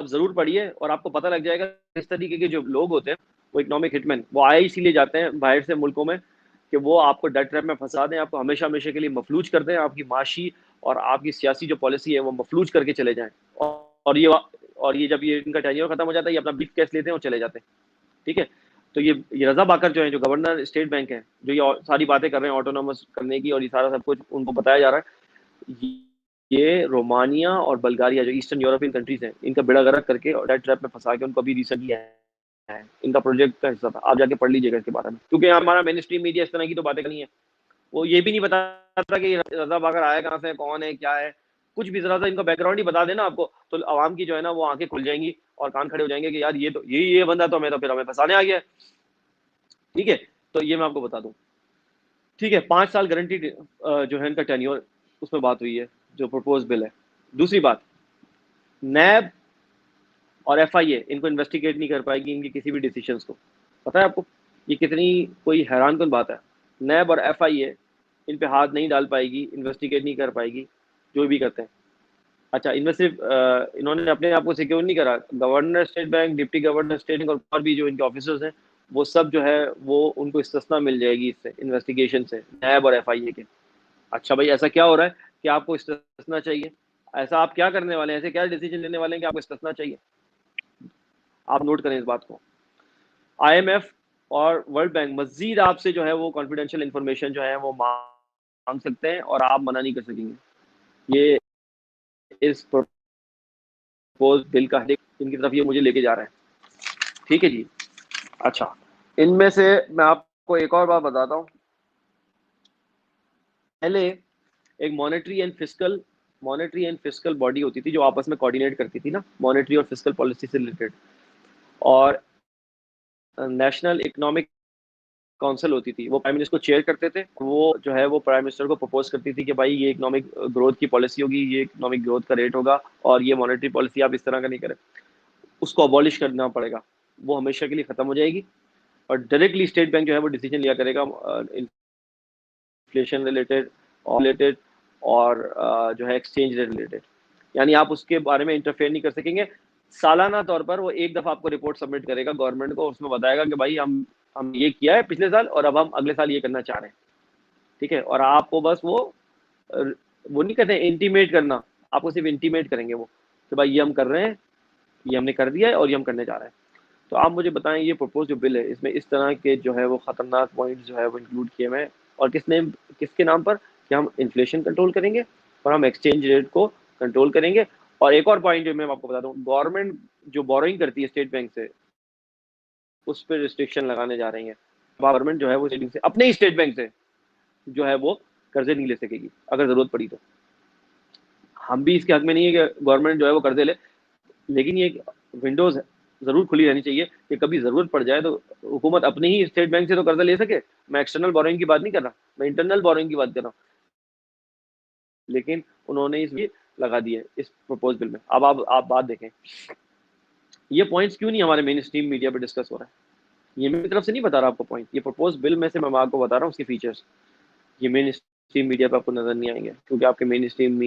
A: अब जरूर पढ़िए और आपको पता लग जाएगा इस तरीके के जो लोग होते हैं वो इकोनॉमिक हिटमैन, वो आए इसीलिए जाते हैं बाहर से मुल्कों में कि वो आपको डेट ट्रैप में फंसा दें, आपको हमेशा हमेशा के लिए मफलूज कर दें, आपकी माशी और आपकी सियासी जो पॉलिसी है वो मफलूज करके चले जाएं। और ये जब ये इनका टेन्योर खत्म हो जाता है, ये अपना ब्रीफ केस लेते हैं और चले जाते हैं, ठीक है। तो ये रजा बाकर जो है, जो गवर्नर स्टेट बैंक है, जो ये सारी बातें कर रहे हैं ऑटोनॉमस करने की और ये सारा सब कुछ उनको बताया जा रहा है, ये रोमानिया और बल्गारिया जो ईस्टर्न यूरोपियन कंट्रीज हैं, इनका बेड़ा गर्क करके और डेट ट्रैप में फंसा के उनको अभी रिसेंटली है, इनका प्रोजेक्ट का हिस्सा था। आप जाके पढ़ लीजिएगा इसके बारे में, क्योंकि हमारा मेन स्ट्रीम मीडिया इस तरह की तो बातें करनी है। वो ये भी नहीं बताता कि रजा बाकर आया कहाँ से, कौन है, क्या है, कुछ भी। जरा सा इनका बैकग्राउंड ही बता देना आपको, तो आवाम की जो है ना वो आंखें खुल जाएंगी और कान खड़े हो जाएंगे कि यार ये तो ये बंदा तो हमें, तो फिर हमें फंसाने आ गया है, ठीक है। तो ये मैं आपको बता दूं, ठीक है, 5 साल गारंटीड जो है इनका टेन्योर, उसमें बात हुई है जो प्रपोज बिल है। दूसरी बात, नैब और एफआईए इनको इन्वेस्टिगेट नहीं कर पाएगी इनके किसी भी डिसीजंस को। पता है आपको ये कितनी कोई हैरान कुन बात है? नैब और एफआईए इन पे हाथ नहीं डाल पाएगी, इन्वेस्टिगेट नहीं कर पाएगी जो भी करते हैं। अच्छा, इनमें सिर्फ इन्होंने अपने आप को सिक्योर नहीं करा, governor state bank, deputy governor state bank और भी जो इनके ऑफिसर्स हैं, वो सब जो है वो उनको इस्तिस्ना मिल जाएगी इससे, इन्वेस्टिगेशन से, नैब और एफआईए के। अच्छा भाई, ऐसा क्या हो रहा है कि आपको इस्तिस्ना चाहिए? ऐसा आप क्या करने वाले हैं, ऐसे क्या डिसीजन लेने वाले हैं कि आपको इस्तिस्ना चाहिए? आप नोट करें इस बात को। आईएमएफ और वर्ल्ड बैंक मजीद आपसे जो है वो कॉन्फिडेंशियल इंफॉर्मेशन जो है वो मांग सकते हैं और आप मना नहीं कर सकेंगे। ये इस प्रपोज बिल का इनकी तरफ ये मुझे लेके जा रहा है, ठीक है जी। अच्छा, इनमें से मैं आपको एक और बात बताता हूँ। पहले एक मॉनेटरी एंड फिस्कल बॉडी होती थी जो आपस में कोऑर्डिनेट करती थी ना, मॉनेटरी और फिस्कल पॉलिसी से रिलेटेड। और नेशनल इकोनॉमिक काउंसिल होती थी, वो प्राइम मिनिस्टर को चेयर करते थे। वो जो है वो प्राइम मिनिस्टर को प्रपोज करती थी कि भाई ये इकोनॉमिक ग्रोथ की पॉलिसी होगी, ये इकोनॉमिक ग्रोथ का रेट होगा, और ये मॉनेटरी पॉलिसी आप इस तरह का नहीं करें, उसको अबॉलिश करना पड़ेगा, वो हमेशा के लिए खत्म हो जाएगी। और डायरेक्टली स्टेट बैंक जो है वो डिसीजन लिया करेगा इन्फ्लेशन रिलेटेड और जो है एक्सचेंज रेट रिलेटेड, यानी आप उसके बारे में इंटरफेयर नहीं कर सकेंगे। सालाना तौर पर वो एक दफा आपको रिपोर्ट सबमिट करेगा गवर्नमेंट को, उसमें बताएगा कि भाई हम ये किया है पिछले साल और अब हम अगले साल ये करना चाह रहे हैं, ठीक है। और आपको बस वो नहीं कहते इंटीमेट करना, आपको सिर्फ इंटीमेट करेंगे वो कि भाई ये हम कर रहे हैं, ये हमने कर दिया है और ये हम करने जा रहे हैं। तो आप मुझे बताएं, ये प्रपोज जो बिल है इसमें इस तरह के जो है वो खतरनाक पॉइंट जो है वो इंक्लूड किए हुए हैं, और किसके नाम पर, कि हम इन्फ्लेशन कंट्रोल करेंगे और हम एक्सचेंज रेट को कंट्रोल करेंगे। और एक और पॉइंट जो मैं आपको बता दूं, गवर्नमेंट जो बोरोइंग करती है स्टेट बैंक से, उस पर रिस्ट्रिक्शन लगाने जा रही है। गवर्नमेंट जो है वो सेविंग से, अपने ही स्टेट बैंक से जो है वो कर्जे नहीं ले सकेगी अगर जरूरत पड़ी तो। हम भी इसके हक में नहीं है कि गवर्नमेंट जो है वो कर्जे ले, लेकिन ये विंडोज जरूर खुली रहनी चाहिए कि कभी जरूरत पड़ जाए तो हुकूमत अपने ही स्टेट बैंक से तो कर्जा ले सके। मैं एक्सटर्नल बोरोइंग की बात नहीं कर रहा, मैं इंटरनल बोरोइंग की बात कर रहा हूँ। लेकिन उन्होंने इसलिए लगा दिया इस प्रपोज बिल में। अब आप बात देखें, ये पॉइंट्स क्यों नहीं हमारे मेन स्ट्रीम मीडिया पे डिस्कस हो रहा है। ये मेरी तरफ से नहीं बता रहा आपको पॉइंट, ये प्रपोज बिल में से मैं आपको बता रहा हूँ उसके फीचर्स। ये मेन स्ट्रीम मीडिया पे आपको नजर नहीं आएंगे, क्योंकि आपके मेन स्ट्रीम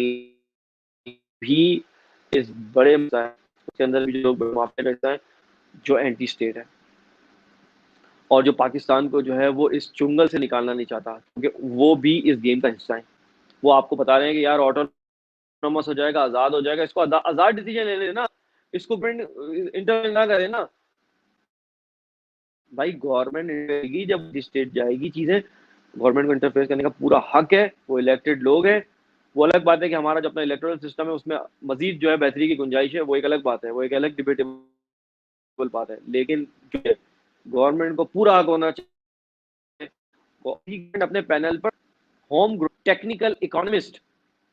A: भी इस बड़े उसके अंदर भी जो लोग माफिया करता है जो एंटी स्टेट है, और जो पाकिस्तान को जो है वो इस चुंगल से निकालना नहीं चाहता, क्योंकि वो भी इस गेम का हिस्सा है। वो आपको बता रहे हैं कि यार ऑटोनोमस हो जाएगा, आजाद हो जाएगा, इसको आजाद डिसीजन ले लेना, इसको इंटरवेंशन ना करे ना भाई। गवर्नमेंट जब स्टेट जाएगी, चीजें गवर्नमेंट को इंटरफेयर करने का पूरा हक है, वो इलेक्टेड लोग हैं। वो अलग बात है कि हमारा जो अपना इलेक्टोरल सिस्टम है उसमें मजीद जो है बेहतरी की गुंजाइश है, वो एक अलग बात है, वो एक अलग डिबेटेबल बात है। लेकिन गवर्नमेंट को पूरा हक होना चाहिए अपने पैनल पर home technical economist,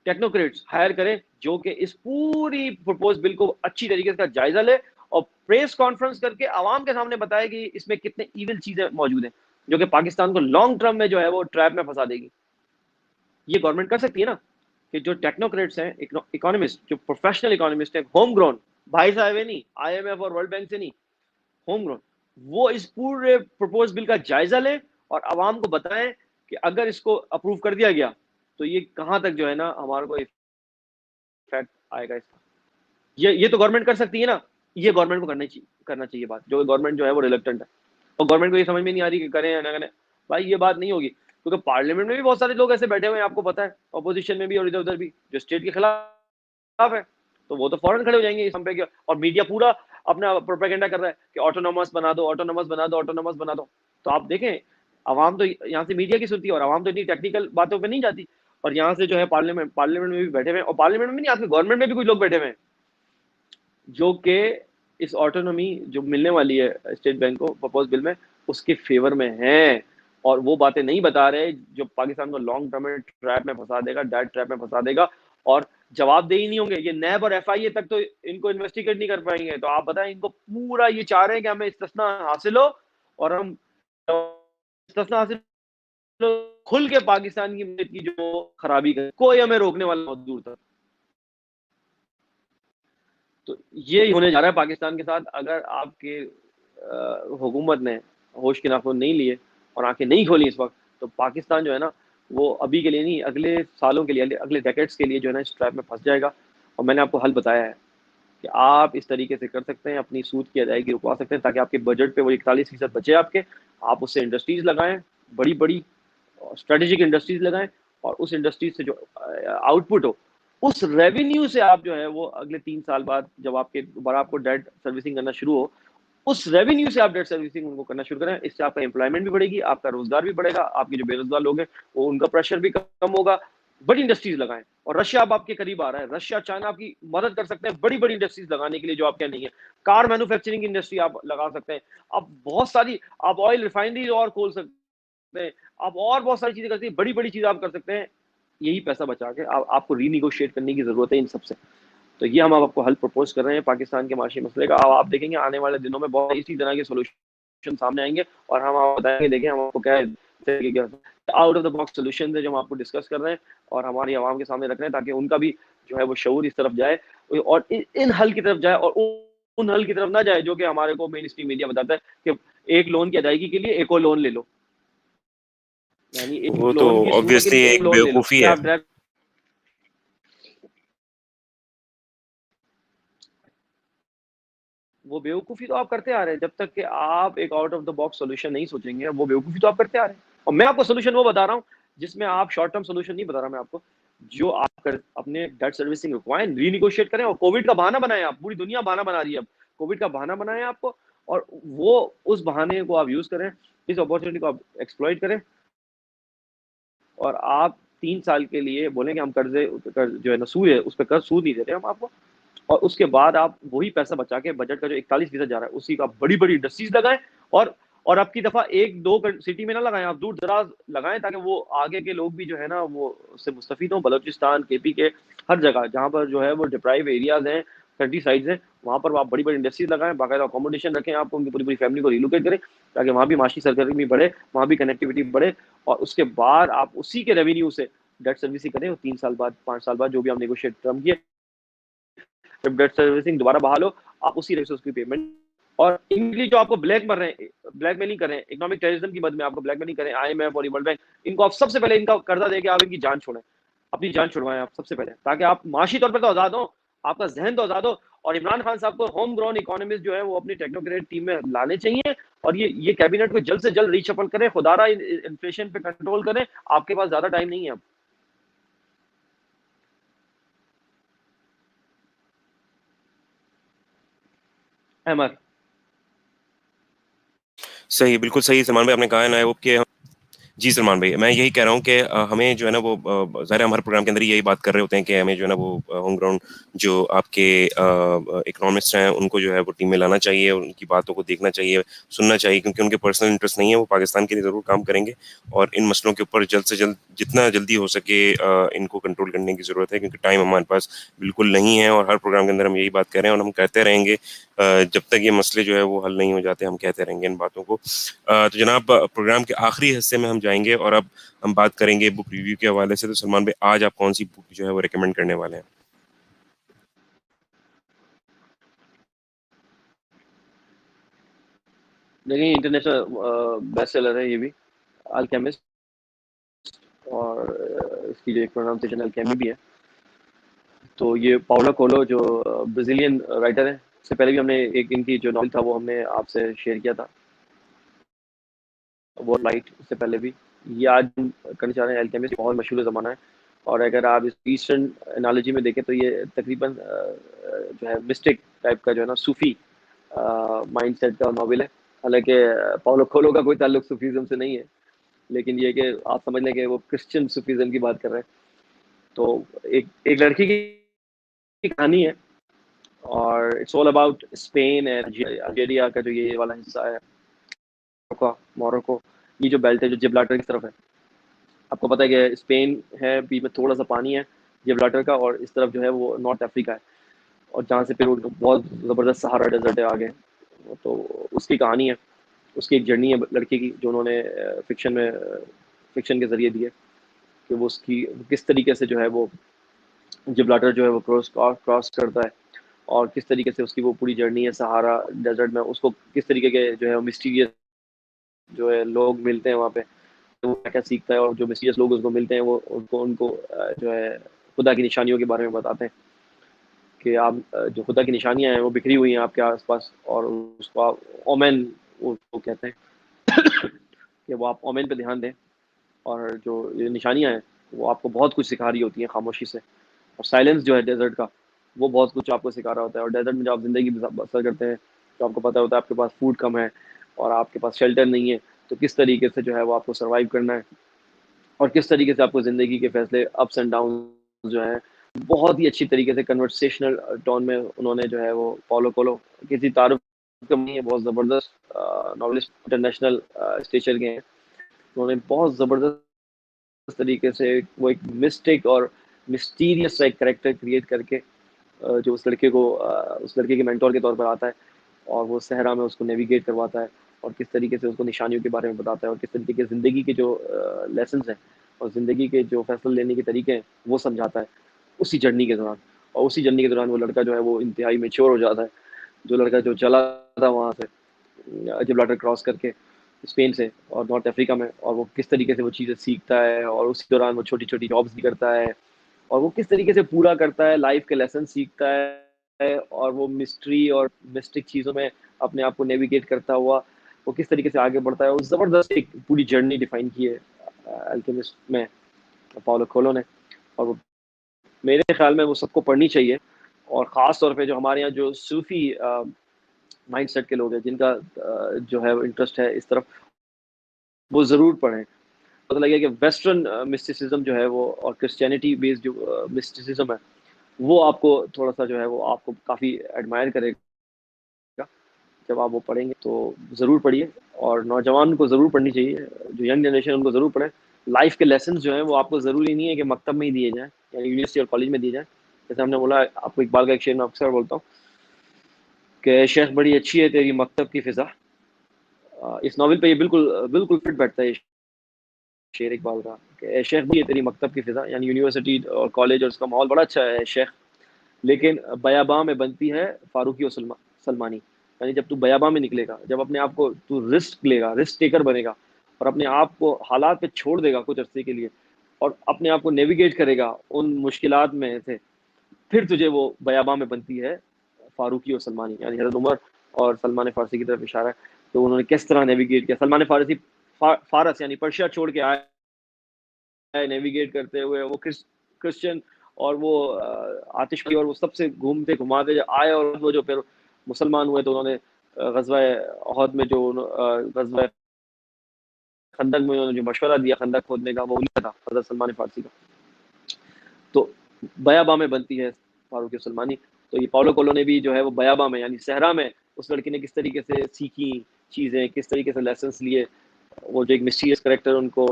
A: technocrats hire करे, जो कि इस पूरी प्रपोज बिल को अच्छी तरीके से जायजा ले और प्रेस कॉन्फ्रेंस करके आवाम के सामने बताए कि इसमें कितने इविल चीजें मौजूद हैं जो कि पाकिस्तान को लॉन्ग टर्म में जो है वो ट्रैप में फंसा देगी। ये गवर्नमेंट कर सकती है ना, कि जो टेक्नोक्रेट्स हैं, इकोनॉमिस्ट, जो प्रोफेशनल इकोनॉमिस्ट हैं, होम ग्रोन, भाई साहब है नहीं, IMF और वर्ल्ड बैंक से नहीं, होम ग्रोन, वो इस पूरे प्रपोज बिल का जायजा ले और आवाम को बताएं कि अगर इसको अप्रूव कर दिया गया तो ये कहां तक जो है ना हमारे को इफेक्ट आएगा इसका। ये तो गवर्नमेंट कर सकती है ना, ये गवर्नमेंट को करना चाहिए बात, जो गवर्नमेंट जो है वो रिलेक्टेंट है। और गवर्नमेंट को ये समझ में नहीं आ रही कि करें या ना करें। भाई ये बात नहीं होगी, क्योंकि पार्लियामेंट में भी बहुत सारे लोग ऐसे बैठे हुए हैं, आपको पता है, अपोजिशन में भी और इधर उधर भी, जो स्टेट के खिलाफ है, तो वो तो फौरन खड़े हो जाएंगे इस पे। और मीडिया पूरा अपना प्रोपेगेंडा कर रहा है कि ऑटोनोमस बना दो, ऑटोनोमस बना दो, ऑटोनोमस बना दो। तो आप देखें, आवाम तो यहाँ से मीडिया की सुनती है और आवाम तो इतनी टेक्निकल बातों पे नहीं जाती। और यहाँ से जो है पार्लियामेंट में भी बैठे हुए हैं, और पार्लियामेंट में नहीं, आपके गवर्नमेंट में भी कुछ लोग बैठे हुए हैं जो कि इस ऑटोनॉमी जो मिलने वाली है स्टेट बैंक को प्रपोज बिल में, उसके फेवर में हैं। और वो बातें नहीं बता रहे जो पाकिस्तान को लॉन्ग टर्म में ट्रैप में फंसा देगा, डेट ट्रैप में फंसा देगा, और जवाबदेही नहीं होंगे। ये नैब और FIA तक तो इनको इन्वेस्टिगेट नहीं कर पाएंगे। तो आप बताएं, इनको पूरा ये चाह रहे हैं कि हमें इस्तिस्ना हासिल हो, और हम इस्तिस्ना हासिल हो, खुल के पाकिस्तान की जो खराबी कर, कोई हमें रोकने वाला बहुत दूर तक। तो ये होने जा रहा है पाकिस्तान के साथ, अगर आपके हुकूमत ने होश के नाखून नहीं लिए और आंखें नहीं खोली इस वक्त, तो पाकिस्तान जो है ना वो अभी के लिए नहीं, अगले सालों के लिए, अगले डेकेड्स के लिए जो है ना इस ट्रैप में फंस जाएगा। और मैंने आपको हल बताया है कि आप इस तरीके से कर सकते हैं, अपनी सूद की अदायगी रुकवा सकते हैं, ताकि आपके बजट पे वो 41% बचे आपके। आप उससे इंडस्ट्रीज लगाएं, बड़ी बड़ी स्ट्रेटेजिक इंडस्ट्रीज लगाएं, और उस इंडस्ट्रीज से जो आउटपुट हो, उस रेवेन्यू से आप जो है वो अगले 3 साल बाद जब आपके दोबारा आपको डेट सर्विसिंग करना शुरू हो, उस रेवेन्यू से आप डेट सर्विसिंग उनको करना शुरू करें। इससे आपका एम्प्लॉयमेंट भी बढ़ेगी, आपका रोजगार भी बढ़ेगा, आपके जो बेरोजगार लोग हैं वो उनका प्रेशर भी कम होगा। बड़ी इंडस्ट्रीज लगाएं। और रशिया अब आपके करीब आ रहा है, रशिया चाइना आपकी मदद कर सकते हैं बड़ी बड़ी इंडस्ट्रीज लगाने के लिए जो आपके नहीं है। कार मैन्युफैक्चरिंग इंडस्ट्री आप लगा सकते हैं, आप बहुत सारी, आप ऑयल रिफाइनरी और खोल सकते हैं, आप और बहुत सारी चीजें कर सकते हैं, बड़ी बड़ी चीजें आप कर सकते हैं। यही पैसा बचा के आपको रीनिगोशिएट करने की जरूरत है इन सबसे। तो ये हम आपको हल प्रपोज कर रहे हैं पाकिस्तान के माशी मसले का। अब आप देखेंगे आने वाले दिनों में बहुत इसी तरह के सोल्यूशन सामने आएंगे और हम आपको बताएंगे, देखिए हम आपको क्या out of the box solution है जो हम आपको डिस्कस कर रहे हैं और हमारी आवाम के सामने रख रहे हैं, ताकि उनका भी जो है वो शऊर इस तरफ जाए और इन हल की तरफ जाए, और उन हल की तरफ ना जाए जो कि हमारे को मेन स्ट्रीम मीडिया बताता है कि एक लोन की अदायगी के लिए एक और लोन ले लो, यानी एक
B: वो तो
A: लोन की सूद के
B: ऑब्वियसली
A: लिए एक
B: एक
A: लोन ले लो,
B: बेवकूफ़ी
A: क्या
B: है।
A: आप डायरेक्ट वो बेवकूफ़ी तो आप करते आ रहे हैं, जब तक कि आप एक out of the box solution नहीं सोचेंगे, वो बेवकूफ़ी तो आप करते आ रहे हैं। और मैं आपको सॉल्यूशन वो बता रहा हूँ जिसमें आप शॉर्ट टर्म सॉल्यूशन नहीं बता रहा मैं आपको, जो आप अपने डेट सर्विसिंग रुकवाएं, रीनिगोशिएट करें और कोविड का बहाना बनाएं। आप पूरी दुनिया बहाना बना रही है अब, कोविड का बहाना बनाएं आपको, और वो उस बहाने को आप यूज़ करें, इस अपॉर्चुनिटी को आप एक्सप्लॉइट करें, और आप 3 साल के लिए बोलें कि हम कर्ज जो है ना सूद है उस पर कर्ज सूद नहीं देते हम आपको, और उसके बाद आप वही पैसा बचा के बजट का जो 41% जा रहा है उसी का बड़ी बड़ी इंडस्ट्रीज लगाएं, और अब की दफा एक दो सिटी में ना लगाएं, आप दूर दराज लगाएं, ताकि वो आगे के लोग भी जो है ना वो उससे मुस्तफीद हों। बलोचिस्तान, केपी के हर जगह जहाँ पर जो है वो डिप्राइव एरियाज हैं, कंट्री साइड्स हैं, वहाँ पर आप बड़ी बड़ी इंडस्ट्रीज लगाएं, बाकायदा अकोमोडेशन रखें, आपको उनकी पूरी पूरी फैमिली को रिलोकेट करें, ताकि वहाँ भी माशी सरगर्मी बढ़े, वहाँ भी कनेक्टिविटी बढ़े, और उसके बाद आप उसी के रेवेन्यू से डेट सर्विसिंग करें, और 3 साल बाद 5 साल बाद जो भी हम नेगोशिएट टर्म किए, जब डेट सर्विसिंग दोबारा बहाल हो, आप उसी रेट से उसकी पेमेंट, और इनके जो आपको ब्लैकमेलिंग कर रहे हैं, इकोनॉमिक टेररिज्म की मद में आपको ब्लैकमेलिंग करें आईएमएफ और वर्ल्ड बैंक, इनको आप सबसे पहले इनका कर्जा देके आप इनकी जान छोड़ें, अपनी जान छुड़वाएं आप सबसे पहले, ताकि आप माशी तौर पर तो आजाद हो, आपका जहन तो आजाद हो। और इमरान खान साहब को होम ग्रोन इकोनॉमिस्ट जो है वो अपनी टेक्नोक्रेट टीम में लाने चाहिए, और ये कैबिनेट को जल्द से जल्द रीशफल करें, खुदारा इन्फ्लेशन पे कंट्रोल करें, आपके पास ज्यादा टाइम नहीं है अब। अहमद,
B: सही, बिल्कुल सही सलमान भाई आपने कहा है ना, आई होप कि जी सलमान भाई, मैं यही कह रहा हूँ कि हमें जो है ना वो ज़ाहिर है हम हर प्रोग्राम के अंदर यही बात कर रहे होते हैं कि हमें जो है ना वो होम ग्राउंड जो आपके इकोनॉमिस्ट हैं उनको जो है वो टीम में लाना चाहिए, उनकी बातों को देखना चाहिए, सुनना चाहिए, क्योंकि उनके पर्सनल इंटरेस्ट नहीं है, वो पाकिस्तान के लिए ज़रूर काम करेंगे और इन मसलों के ऊपर जल्द से जल्द जितना जल्दी हो सके इनको कंट्रोल करने की ज़रूरत है, क्योंकि टाइम हमारे पास बिल्कुल नहीं है और हर प्रोग्राम के अंदर हम यही बात कर रहे हैं और हम कहते रहेंगे जब तक ये मसले जो है वो हल नहीं हो जाते, हम कहते रहेंगे इन बातों को। तो जनाब प्रोग्राम के आखिरी हिस्से में हम जाएंगे और अब हम बात करेंगे बुक रिव्यू के हवाले से। तो सलमान भाई आज आप कौन सी बुक जो है वो रिकमेंड करने वाले हैं?
A: देखिए इंटरनेशनल बेस्ट सेलर है ये भी, अल्केमिस्ट, और इसकी जो एक प्रोनाउंसिएशन अल्केमी भी है। तो ये पाउलो कोलो जो ब्राजीलियन राइटर है, इससे पहले भी हमने एक इनकी जो नॉवल था वो हमने आपसे शेयर किया था, वो लाइट, उससे पहले भी। ये आज हम करना चाह रहे हैं अल्केमिस्ट, बहुत मशहूर ज़माना है, और अगर आप इस ईस्टर्न एनालॉजी में देखें तो ये तकरीबन जो है मिस्टिक टाइप का जो है ना सूफी माइंडसेट का नॉवल है। हालांकि पाउलो कोलो का कोई ताल्लुक सूफीज़म से नहीं है, लेकिन ये कि आप समझ लें कि वो क्रिश्चियन सूफीज़म की बात कर रहे हैं। तो एक एक लड़की की कहानी है, और it's all about Spain and Algeria का जो ये वाला हिस्सा है, मोरक्को, ये जो बेल्ट है जो जिब्राल्टर की तरफ है। आपको पता है कि स्पेन है, बीच में थोड़ा सा पानी है जिब्राल्टर का, और इस तरफ जो है वो नॉर्थ अफ्रीका है, और जहाँ से फिर वो बहुत ज़बरदस्त सहारा डेजर्ट है आगे। तो उसकी कहानी है, उसकी एक जर्नी है लड़के की जो उन्होंने फिक्शन के ज़रिए दी है, कि वो उसकी किस तरीके से जो है वो जिब्राल्टर जो है वो क्रॉस करता है, और किस तरीके से उसकी वो पूरी जर्नी है सहारा डेजर्ट में, उसको किस तरीके के जो है मिस्टीरियस जो है लोग मिलते हैं वहाँ पे, तो वो क्या क्या सीखता है, और जो मिस्टीरियस लोग उसको मिलते हैं वो उनको जो है खुदा की निशानियों के बारे में बताते हैं, कि आप जो खुदा की निशानियां हैं वो बिखरी हुई हैं आपके आसपास, और उसको आप ओमेन वो कहते हैं कि वो आप ओमेन पे ध्यान दें, और जो ये निशानियां हैं वो आपको बहुत कुछ सिखा रही होती हैं खामोशी से। और साइलेंस जो है डेजर्ट का, वो बहुत कुछ आपको सिखा रहा होता है। और डेजर्ट में जब आप ज़िंदगी बसर करते हैं तो आपको पता होता है आपके पास फूड कम है और आपके पास शेल्टर नहीं है, तो किस तरीके से जो है वो आपको सर्वाइव करना है, और किस तरीके से आपको ज़िंदगी के फैसले अप्स एंड डाउन जो है बहुत ही अच्छी तरीके से कन्वर्सेशनल टोन में उन्होंने जो है वो पाउलो कोलो, किसी तारुफ कम नहीं है, बहुत ज़बरदस्त नॉवलिस्ट, इंटरनेशनल स्टेचर के हैं। उन्होंने बहुत ज़बरदस्त तरीके से वो एक मिस्टिक और मिस्टीरियस सा एक करेक्टर क्रिएट करके जो उस लड़के के मेंटोर के तौर पर आता है, और वो सहरा में उसको नेविगेट करवाता है, और किस तरीके से उसको निशानियों के बारे में बताता है और किस तरीके की ज़िंदगी के जो लेसन्स हैं और ज़िंदगी के जो फ़ैसले लेने के तरीके हैं, वो समझाता है उसी जर्नी के दौरान। और उसी जर्नी के दौरान वो लड़का जो है वो इंतहाई मैच्योर हो जाता है। जो लड़का जो चला था वहाँ से जिब्राल्टर क्रॉस करके स्पेन से और नॉर्थ अफ्रीका में, और वो किस तरीके से वो चीज़ें सीखता है और उसी दौरान वो छोटी-छोटी जॉब्स भी करता है और वो किस तरीके से पूरा करता है, लाइफ़ के लेसन सीखता है और वो मिस्ट्री और मिस्टिक चीज़ों में अपने आप को नेविगेट करता हुआ वो किस तरीके से आगे बढ़ता है। वो ज़बरदस्त एक पूरी जर्नी डिफ़ाइन की है अल्केमिस्ट में पाओलो कोएल्हो ने, और वो मेरे ख़्याल में वो सबको पढ़नी चाहिए। और ख़ास तौर पे जो हमारे यहाँ जो सूफ़ी माइंडसेट के लोग हैं जिनका जो है इंटरेस्ट है इस तरफ, वो ज़रूर पढ़ें। पता लगे कि वेस्टर्न मिस्टिसिज्म जो है वो और क्रिश्चियनिटी बेस्ड जो मिस्टिसिज्म है, वो आपको थोड़ा-सा जो है वो आपको काफ़ी एडमायर करेगा। जब आप वो पढ़ेंगे तो ज़रूर पढ़िए, और नौजवान को ज़रूर पढ़नी चाहिए, जो यंग जनरेशन है उनको ज़रूर पढ़ें। लाइफ़ के लेसन्स जो हैं वो आपको ज़रूरी नहीं है कि मकतब में ही दिए जाएँ या यूनिवर्सिटी और कॉलेज में दिए जाएँ। जैसे हमने बोला, आपको इकबाल का एक शेर मैं अक्सर बोलता हूँ कि शेख बड़ी अच्छी है तेरी मकतब की फ़िज़ा। इस नॉवल पे ये बिल्कुल फिट बैठता है ये शेर इकबाल का कि ए शेख भी है तेरी मकतब की फ़िज़ा, यानी यूनिवर्सिटी और कॉलेज और उसका माहौल बड़ा अच्छा है शेख, लेकिन बयाबां में बनती है फ़ारूकी और सलमानी। यानी जब तू बयाबां में निकलेगा, जब अपने आप को तू रिस्क लेगा, रिस्क टेकर बनेगा और अपने आप को हालात पे छोड़ देगा कुछ अरसे के लिए और अपने आप को नेविगेट करेगा उन मुश्किलात में से, फिर तुझे वो बयाबां में बनती है फ़ारूकी और सलमानी। यानी हज़रत उमर और सलमान फ़ारसी की तरफ इशारा है। तो उन्होंने किस तरह नेविगेट किया। सलमान फ़ारसी फ़ारस यानी पर्शिया छोड़ के आए नेविगेट करते हुए, वो क्रिश्चियन और वो आतिशबाज़ी और वो सबसे घूमते घुमाते जो आए, और वो जो फिर मुसलमान हुए तो उन्होंने ग़ज़वा उहद में जो ग़ज़वा खंदक में उन्होंने जो मशवरा दिया खंदक खोदने का, वो उन्हीं का था, हज़रत सलमान फ़ारसी का। तो बयाबा में बनती है फ़ारूक सलमानी। तो ये पाउलो कोएल्हो ने भी जो है वो बयाबा में यानी सहरा में उस लड़की ने किस तरीके से सीखी चीज़ें, किस तरीके से लेसन्स लिए, वो जो एक मिस्टीरियस कैरेक्टर उनको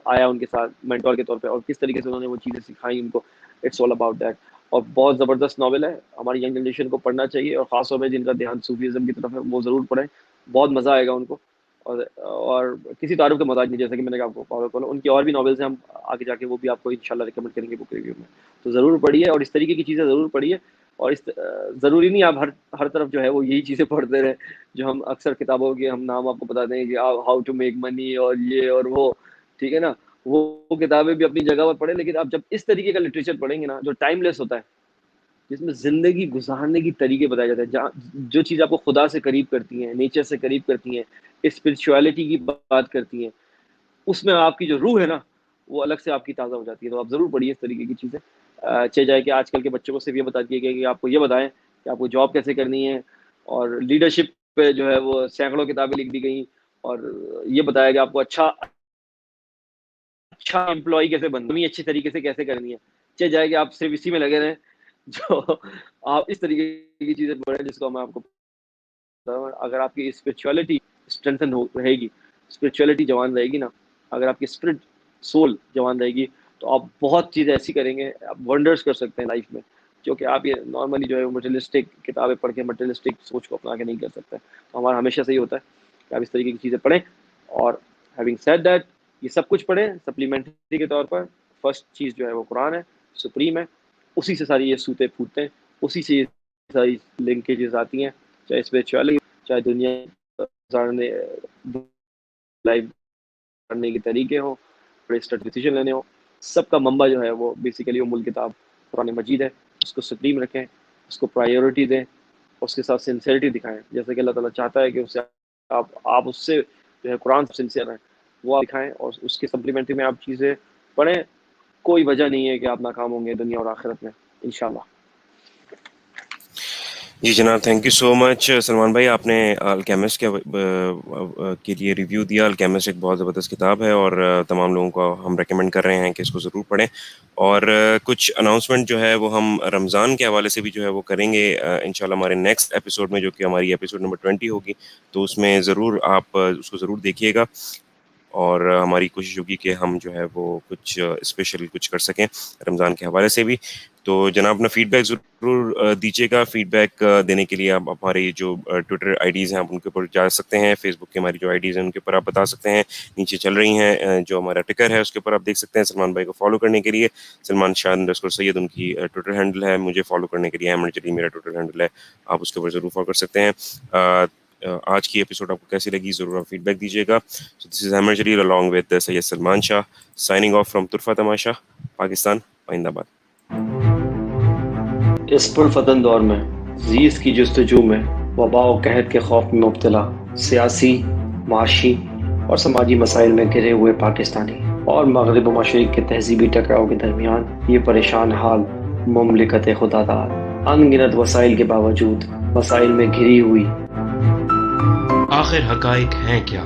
A: आया उनके साथ मेंटर के तौर पे, और किस तरीके से उन्होंने वो चीज़ें सिखाई उनको। It's all about that. और बहुत ज़बरदस्त नॉवल है, हमारी यंग जनरेशन को पढ़ना चाहिए, और ख़ास तौर पे जिनका ध्यान सूफीज़्म की तरफ है वो ज़रूर पढ़ें, बहुत मज़ा आएगा उनको। और किसी तारुफ़ का मोहताज नहीं, जैसे कि मैंने कहा आपको पाउलो कोएल्हो, उनकी और भी नॉवेल्स हैं, हम आगे जाके वो भी आपको इंशाल्लाह रिकमेंड करेंगे बुक रिव्यू में। तो ज़रूर पढ़िए और इस तरीके की चीज़ें ज़रूर पढ़िए, और ज़रूरी नहीं आप हर तरफ जो है वो यही चीज़ें पढ़ते रहें, जो हम अक्सर किताबों के हम नाम आपको बताते हैं कि हाउ टू मेक मनी और ये और वो, ठीक है ना? वो किताबें भी अपनी जगह पर पढ़ें, लेकिन आप जब इस तरीके का लिटरेचर पढ़ेंगे ना, जो टाइमलेस होता है, जिसमें ज़िंदगी गुज़ारने की तरीके बताए जाते हैं, जहाँ जो चीज़ आपको खुदा से करीब करती हैं, नेचर से करीब करती हैं, स्पिरिचुअलिटी की बात करती हैं, उसमें आपकी जो रूह है ना, वो अलग से आपकी ताज़ा हो जाती है। तो आप ज़रूर पढ़िए इस तरीके की चीज़ें। चाहे जाए कि आजकल के बच्चों को सिर्फ़ ये बता दिया गया है कि आपको ये बताएँ कि आपको जॉब कैसे करनी है, और लीडरशिप पे जो है वो सैकड़ों किताबें लिख दी गई, और ये बताया कि आपको अच्छा एम्प्लॉयी कैसे बनना है, अच्छी तरीके से कैसे करनी है। चाहे जाए कि आप सिर्फ़ इसी में लगे रहें, जो आप इस तरीके की चीज़ें पढ़ें जिसको मैं आपको अगर आपकी स्पिरिचुअलिटी स्ट्रेंथन हो रहेगी, स्पिरिचुअलिटी जवान रहेगी ना, अगर आपकी सोल जवान रहेगी, तो आप बहुत चीज़ें ऐसी करेंगे, आप वंडर्स कर सकते हैं लाइफ में, जो कि आप ये नॉर्मली जो है मटेरियलिस्टिक किताबें पढ़ के मटेरियलिस्टिक सोच को अपना के नहीं कर सकते। तो हमारा हमेशा से ही होता है कि आप इस तरीके की चीज़ें पढ़ें, और हैविंग सेड दैट, ये सब कुछ पढ़ें सप्लीमेंट्री के तौर पर। फर्स्ट चीज़ जो है वो कुरान है, सुप्रीम है, उसी से सारी ये सूते-फूटते हैं, उसी से ये सारी लिंकेजेस आती हैं, चाहे स्पिरिचुअलिटी, चाहे दुनिया गुज़ारने लाइफ करने के तरीके हों, बड़े स्ट्रेट डिसीजन लेने हों, सबका मंबा जो है वो बेसिकली उम्मुल किताब कुरान मजीद है। उसको सुप्रीम रखें, उसको प्रायोरिटी दें, उसके साथ सिंसियरिटी दिखाएँ। जैसे कि अल्लाह ताला चाहता है कि उससे आप उससे जो है कुरान से सिंसियर रहें, वो आप दिखाएँ, और उसके सप्लीमेंट्री में आप चीज़ें पढ़ें। कोई वजह नहीं है कि आप नाकाम होंगे दुनिया और आखिरत में, इंशाल्लाह।
B: जी जनाब, thank you so much Salman भाई, आपने अल्केमिस्ट के लिए रिव्यू दिया। अल्केमिस्ट एक बहुत ज़बरदस्त किताब है और तमाम लोगों को हम रेकमेंड कर रहे हैं कि इसको ज़रूर पढ़ें। और कुछ अनाउंसमेंट जो है वो हम रमज़ान के हवाले से भी जो है वो करेंगे इंशाल्लाह हमारे नेक्स्ट एपिसोड में, जो कि हमारी एपिसोड नंबर 20 होगी। तो उसमें ज़रूर आप उसको ज़रूर देखिएगा, और हमारी कोशिश होगी कि हम जो है वो कुछ स्पेशल कुछ कर सकें रमज़ान के हवाले से भी। तो जनाब अपना फीडबैक ज़रूर दीजिएगा। फीडबैक देने के लिए आप हमारे जो ट्विटर आईडीज़ हैं आप उनके ऊपर जा सकते हैं, फेसबुक की हमारी जो आईडीज़ हैं उनके ऊपर आप बता सकते हैं, नीचे चल रही हैं। जो हमारा टिकर है उसके ऊपर आप देख सकते हैं सलमान भाई को फॉलो करने के लिए सलमान शाह _ सैयद उनकी ट्विटर हैंडल है। मुझे फॉलो करने के लिए अहमद जली मेरा ट्विटर हैंडल है, आप उसके ऊपर ज़रूर फॉलो कर सकते हैं। आज की एपिसोड आपको कैसी लगी ज़रूर आप फीडबैक दीजिएगा। So this is Ahmad Jalil along with Syed Salman Shah signing off from Turfa Tamasha Pakistan पाइंदाबाद।
A: इस पुरफतन दौर में जीज़ की जस्तजू में वबा और कहत के खौफ में मुब्तला सियासी, माशी और समाजी मसाइल में घिरे हुए पाकिस्तानी और मगरिब व मशरिक़ के तहज़ीबी टकराव के दरमियान ये परेशान हाल मुमलिकत खुदादार अनगिनत वसाइल के बावजूद मसाइल में घिरी हुई।
C: आखिर हकाइक हैं क्या?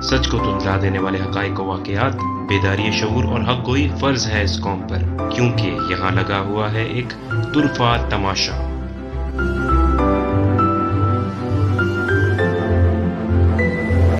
C: सच को धुंधला देने वाले हकाइक व वाक़यात, बेदारी शऊर और हक गोई फर्ज है इस कौम पर, क्योंकि यहाँ लगा हुआ है एक तुरफा तमाशा।